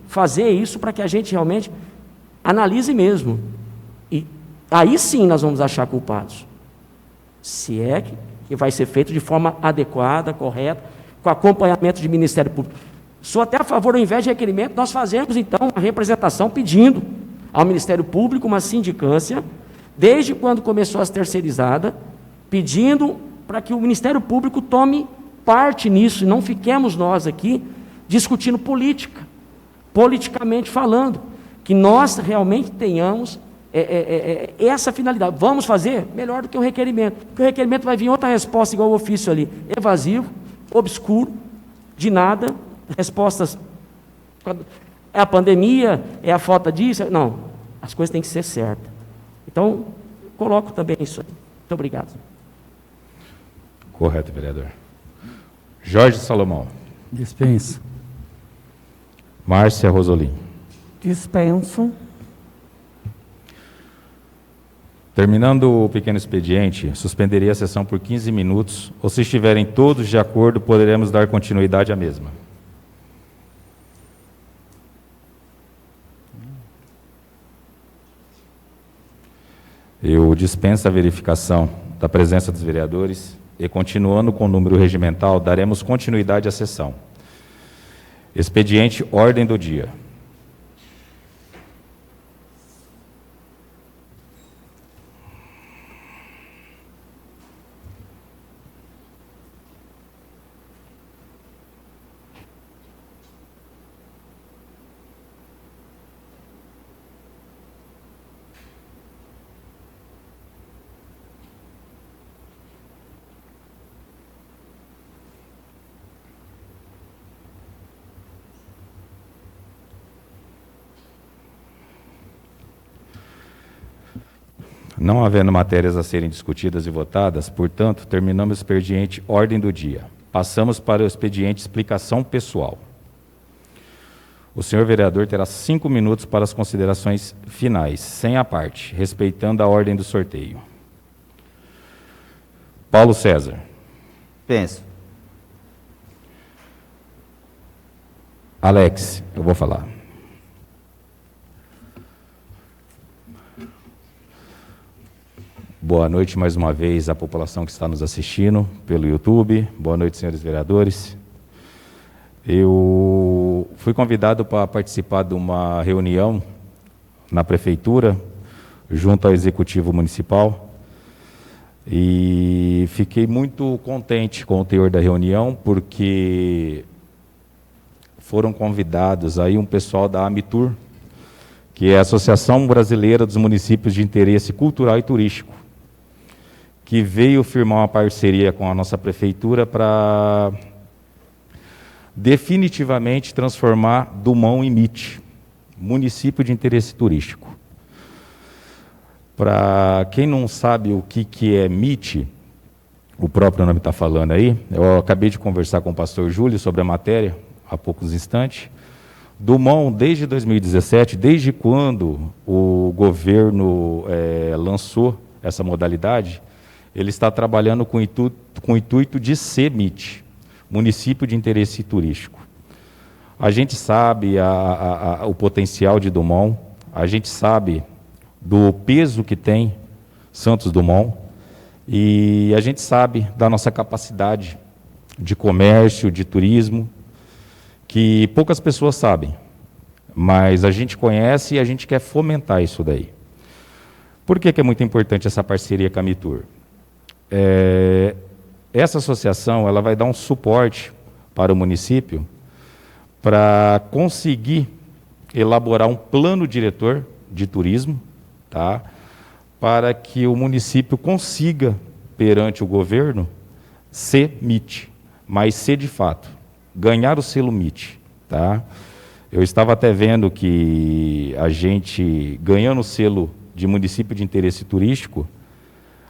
fazer isso para que a gente realmente analise mesmo. E aí sim nós vamos achar culpados. Se é que vai ser feito de forma adequada, correta, com acompanhamento de Ministério Público. Sou até a favor, ao invés de requerimento, nós fazemos então uma representação pedindo ao Ministério Público uma sindicância, desde quando começou a terceirizada, pedindo para que o Ministério Público tome parte nisso, e não fiquemos nós aqui discutindo politicamente falando, que nós realmente tenhamos essa finalidade. Vamos fazer? Melhor do que o requerimento, porque o requerimento vai vir outra resposta igual o ofício ali, evasivo, obscuro, de nada, respostas, é a pandemia, é a falta disso, não, as coisas têm que ser certas. Então, coloco também isso aí. Muito obrigado. Correto, vereador. Jorge Salomão. Dispenso. Márcia Rosolim. Dispenso. Terminando o pequeno expediente, suspenderia a sessão por 15 minutos, ou se estiverem todos de acordo, poderemos dar continuidade à mesma. Eu dispenso a verificação da presença dos vereadores e, continuando com o número regimental, daremos continuidade à sessão. Expediente ordem do dia. Não havendo matérias a serem discutidas e votadas, portanto, terminamos o expediente ordem do dia. Passamos para o expediente explicação pessoal. O senhor vereador terá 5 minutos para as considerações finais, sem a parte, respeitando a ordem do sorteio. Paulo César. Penso. Alex, eu vou falar. Boa noite mais uma vez à população que está nos assistindo pelo YouTube. Boa noite, senhores vereadores. Eu fui convidado para participar de uma reunião na prefeitura, junto ao executivo municipal, e fiquei muito contente com o teor da reunião, porque foram convidados aí um pessoal da Amitur, que é a Associação Brasileira dos Municípios de Interesse Cultural e Turístico, que veio firmar uma parceria com a nossa prefeitura para definitivamente transformar Dumont em MIT, Município de Interesse Turístico. Para quem não sabe o que é MIT, o próprio nome está falando aí, eu acabei de conversar com o pastor Júlio sobre a matéria há poucos instantes. Dumont, desde 2017, desde quando o governo lançou essa modalidade, ele está trabalhando com o intuito de ser MIT, Município de Interesse Turístico. A gente sabe o potencial de Dumont, a gente sabe do peso que tem Santos Dumont, e a gente sabe da nossa capacidade de comércio, de turismo, que poucas pessoas sabem, mas a gente conhece e a gente quer fomentar isso daí. Por que é muito importante essa parceria com a Mitur? Essa associação ela vai dar um suporte para o município para conseguir elaborar um plano diretor de turismo, tá? Para que o município consiga, perante o governo, ser MIT, mas ser de fato, ganhar o selo MIT. Tá? Eu estava até vendo que a gente, ganhando o selo de município de interesse turístico,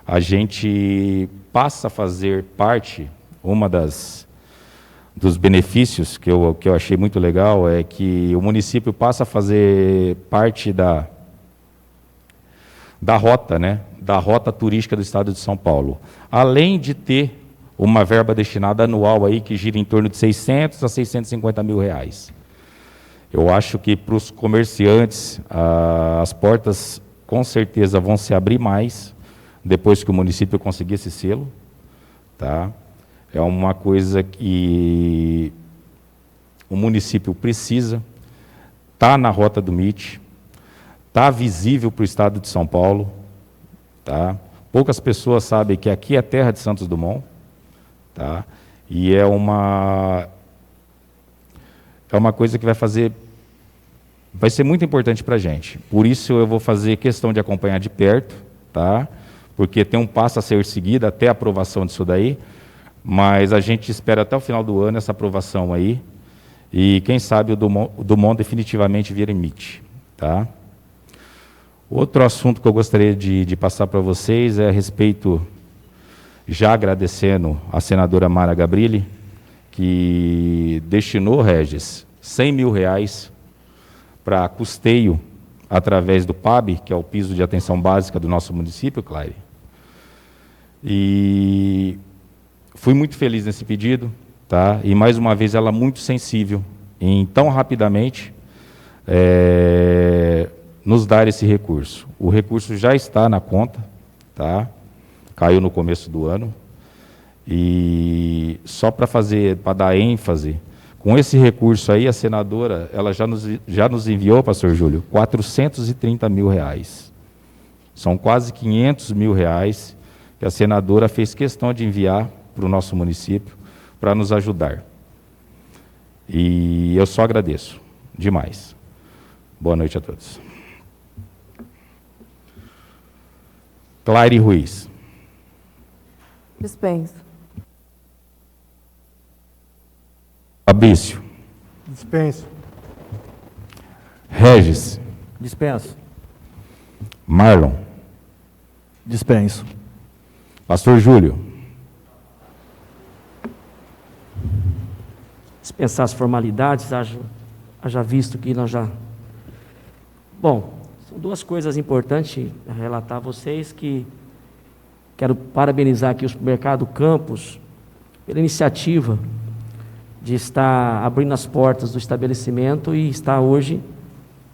a gente passa a fazer parte, dos benefícios que eu achei muito legal, é que o município passa a fazer parte da rota, né? Da rota turística do estado de São Paulo. Além de ter uma verba destinada anual aí que gira em torno de 600 a 650 mil reais. Eu acho que para os comerciantes as portas com certeza vão se abrir mais depois que o município conseguir esse selo, tá? É uma coisa que o município precisa, está na rota do MIT, está visível para o estado de São Paulo, tá? Poucas pessoas sabem que aqui é a terra de Santos Dumont, tá? E é uma coisa que vai ser muito importante para a gente. Por isso eu vou fazer questão de acompanhar de perto, tá? Porque tem um passo a ser seguido até a aprovação disso daí, mas a gente espera até o final do ano essa aprovação aí, e quem sabe o Dumont definitivamente vira MIT, tá? Outro assunto que eu gostaria de passar para vocês é a respeito, já agradecendo a senadora Mara Gabrilli, que destinou, Regis, 100 mil reais para custeio através do PAB, que é o piso de atenção básica do nosso município, Claire. E fui muito feliz nesse pedido, tá? E mais uma vez ela muito sensível em tão rapidamente nos dar esse recurso. O recurso já está na conta, tá? Caiu no começo do ano. E só para dar ênfase, com esse recurso aí, a senadora, ela já nos enviou, pastor Júlio, 430 mil reais. São quase 500 mil reais que a senadora fez questão de enviar para o nosso município para nos ajudar. E eu só agradeço demais. Boa noite a todos. Claire Ruiz. Dispenso. Fabrício. Dispenso. Regis. Dispenso. Marlon. Dispenso. Pastor Júlio. Dispensar as formalidades, haja visto que nós já... Bom, são duas coisas importantes a relatar a vocês, que quero parabenizar aqui o Supermercado Campos pela iniciativa de estar abrindo as portas do estabelecimento e estar hoje,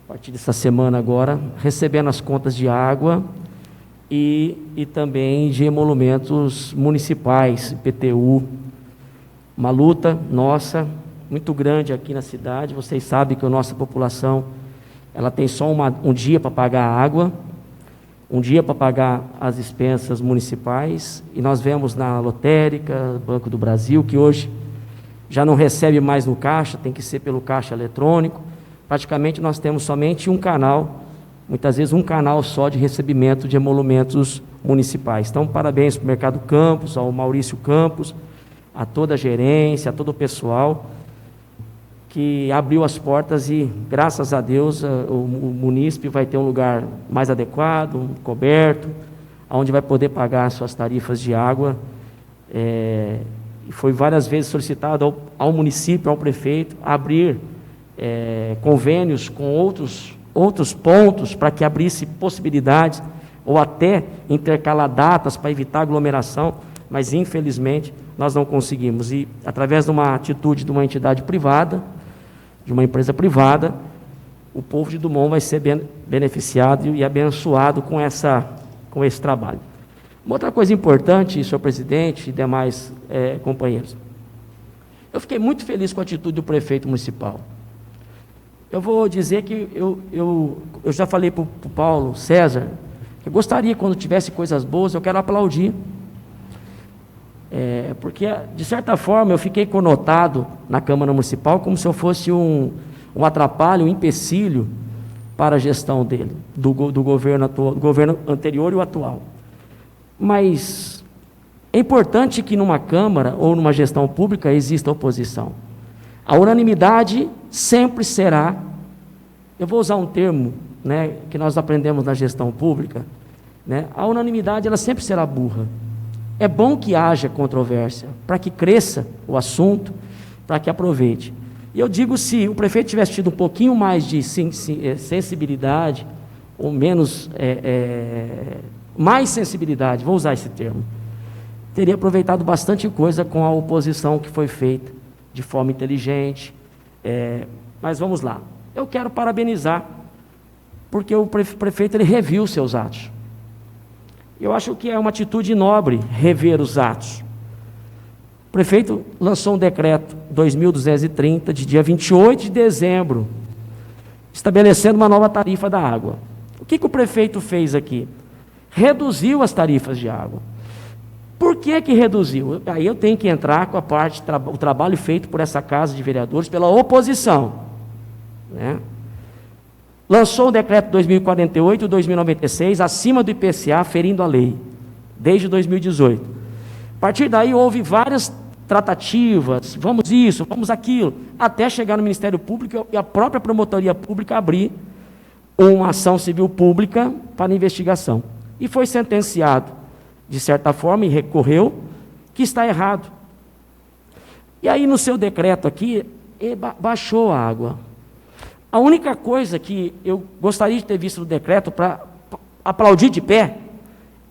a partir dessa semana agora, recebendo as contas de água e também de emolumentos municipais, IPTU. Uma luta nossa, muito grande aqui na cidade. Vocês sabem que a nossa população ela tem só um dia para pagar a água, um dia para pagar as dispensas municipais, e nós vemos na lotérica, Banco do Brasil, que hoje já não recebe mais no caixa, tem que ser pelo caixa eletrônico. Praticamente nós temos somente um canal muitas vezes um canal só de recebimento de emolumentos municipais. Então, parabéns para o Mercado Campos, ao Maurício Campos, a toda a gerência, a todo o pessoal que abriu as portas e, graças a Deus, o munícipe vai ter um lugar mais adequado, coberto, onde vai poder pagar suas tarifas de água. Foi várias vezes solicitado ao município, ao prefeito, abrir convênios com outros pontos para que abrisse possibilidades ou até intercalar datas para evitar aglomeração, mas infelizmente nós não conseguimos. E através de uma atitude de uma entidade privada, de uma empresa privada, o povo de Dumont vai ser beneficiado e abençoado com esse trabalho. Uma outra coisa importante, senhor presidente e demais companheiros, eu fiquei muito feliz com a atitude do prefeito municipal. Eu vou dizer que eu já falei para o Paulo César, que eu gostaria, quando tivesse coisas boas, eu quero aplaudir. Porque, de certa forma, eu fiquei conotado na Câmara Municipal como se eu fosse um atrapalho, um empecilho para a gestão dele, do governo anterior e o atual. Mas é importante que numa Câmara ou numa gestão pública exista oposição. A unanimidade sempre será, eu vou usar um termo, né, que nós aprendemos na gestão pública, né, a unanimidade ela sempre será burra. É bom que haja controvérsia, para que cresça o assunto, para que aproveite. E eu digo, se o prefeito tivesse tido um pouquinho mais de sensibilidade, ou menos, mais sensibilidade, vou usar esse termo, teria aproveitado bastante coisa com a oposição que foi feita, de forma inteligente. Mas vamos lá. Eu quero parabenizar, porque o prefeito ele reviu seus atos. Eu acho que é uma atitude nobre rever os atos. O prefeito lançou um decreto 2230, de dia 28 de dezembro, estabelecendo uma nova tarifa da água. O que o prefeito fez aqui? Reduziu as tarifas de água. Por que reduziu? Aí eu tenho que entrar com a parte, o trabalho feito por essa Casa de Vereadores, pela oposição, né? Lançou o decreto 2048 e 2096, acima do IPCA, ferindo a lei, desde 2018. A partir daí houve várias tratativas, vamos isso, vamos aquilo, até chegar no Ministério Público e a própria Promotoria Pública abrir uma ação civil pública para investigação. E foi sentenciado, de certa forma, e recorreu, que está errado. E aí no seu decreto aqui, baixou a água. A única coisa que eu gostaria de ter visto no decreto, para aplaudir de pé,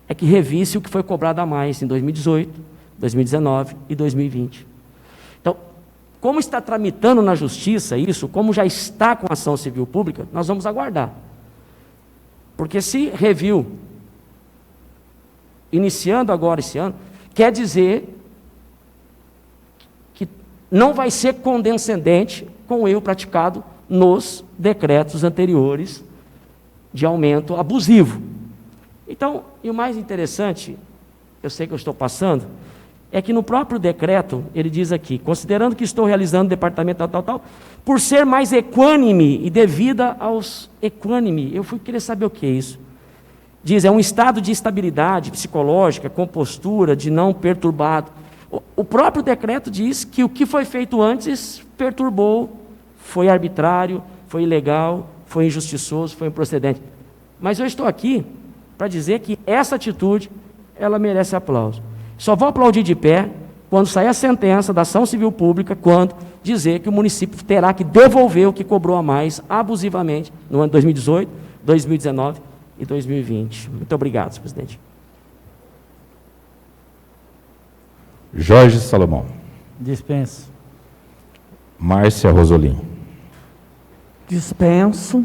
é que revisse o que foi cobrado a mais em 2018, 2019 e 2020. Então, como está tramitando na Justiça isso, como já está com ação civil pública, nós vamos aguardar. Porque se reviu, iniciando agora esse ano, quer dizer que não vai ser condescendente com o erro praticado nos decretos anteriores de aumento abusivo. Então, e o mais interessante, eu sei que eu estou passando, é que no próprio decreto, ele diz aqui, considerando que estou realizando o departamento tal, por ser mais equânime e devida aos equânime, eu fui querer saber o que é isso. Diz, é um estado de estabilidade psicológica, compostura, de não perturbado. O próprio decreto diz que o que foi feito antes perturbou, foi arbitrário, foi ilegal, foi injustiçoso, foi improcedente. Mas eu estou aqui para dizer que essa atitude, ela merece aplauso. Só vou aplaudir de pé quando sair a sentença da ação civil pública, quando dizer que o município terá que devolver o que cobrou a mais abusivamente no ano 2018, 2019 e 2020. Muito obrigado, senhor presidente. Jorge Salomão. Dispenso. Márcia Rosolim. Dispenso.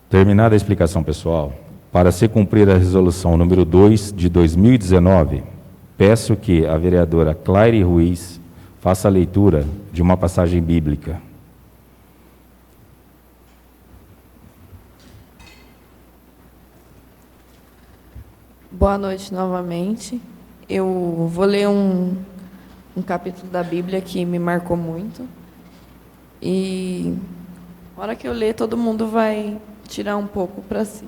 Terminada a explicação pessoal, para se cumprir a resolução número 2 de 2019, peço que a vereadora Claire Ruiz faça a leitura de uma passagem bíblica. Boa noite novamente. Eu vou ler um capítulo da Bíblia que me marcou muito. E na hora que eu ler, todo mundo vai tirar um pouco para si.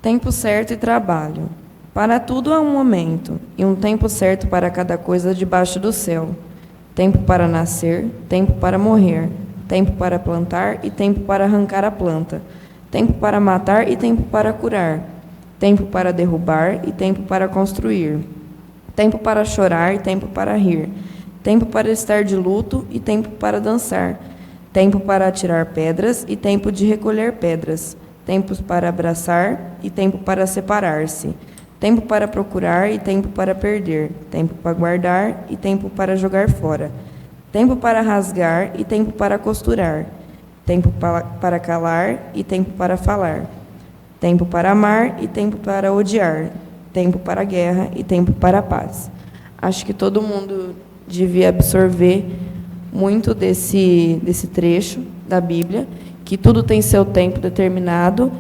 Tempo certo e trabalho. Para tudo há um momento, e um tempo certo para cada coisa debaixo do céu. Tempo para nascer, tempo para morrer, tempo para plantar e tempo para arrancar a planta, tempo para matar e tempo para curar, tempo para derrubar e tempo para construir, tempo para chorar e tempo para rir, tempo para estar de luto e tempo para dançar, tempo para atirar pedras e tempo de recolher pedras, tempos para abraçar e tempo para separar-se, tempo para procurar e tempo para perder, tempo para guardar e tempo para jogar fora, tempo para rasgar e tempo para costurar, tempo para calar e tempo para falar, tempo para amar e tempo para odiar, tempo para a guerra e tempo para a paz. Acho que todo mundo devia absorver muito desse trecho da Bíblia, que tudo tem seu tempo determinado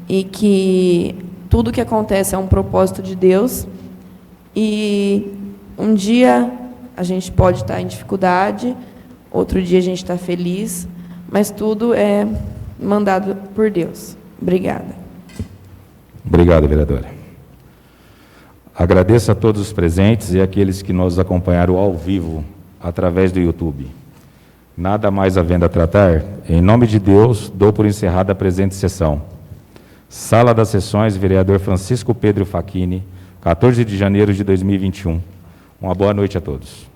e que tudo que acontece é um propósito de Deus. E um dia a gente pode estar em dificuldade, outro dia a gente está feliz, mas tudo é mandado por Deus. Obrigada. Obrigado, vereadora. Agradeço a todos os presentes e aqueles que nos acompanharam ao vivo através do YouTube. Nada mais havendo a tratar, em nome de Deus, dou por encerrada a presente sessão. Sala das Sessões, vereador Francisco Pedro Facchini, 14 de janeiro de 2021. Uma boa noite a todos.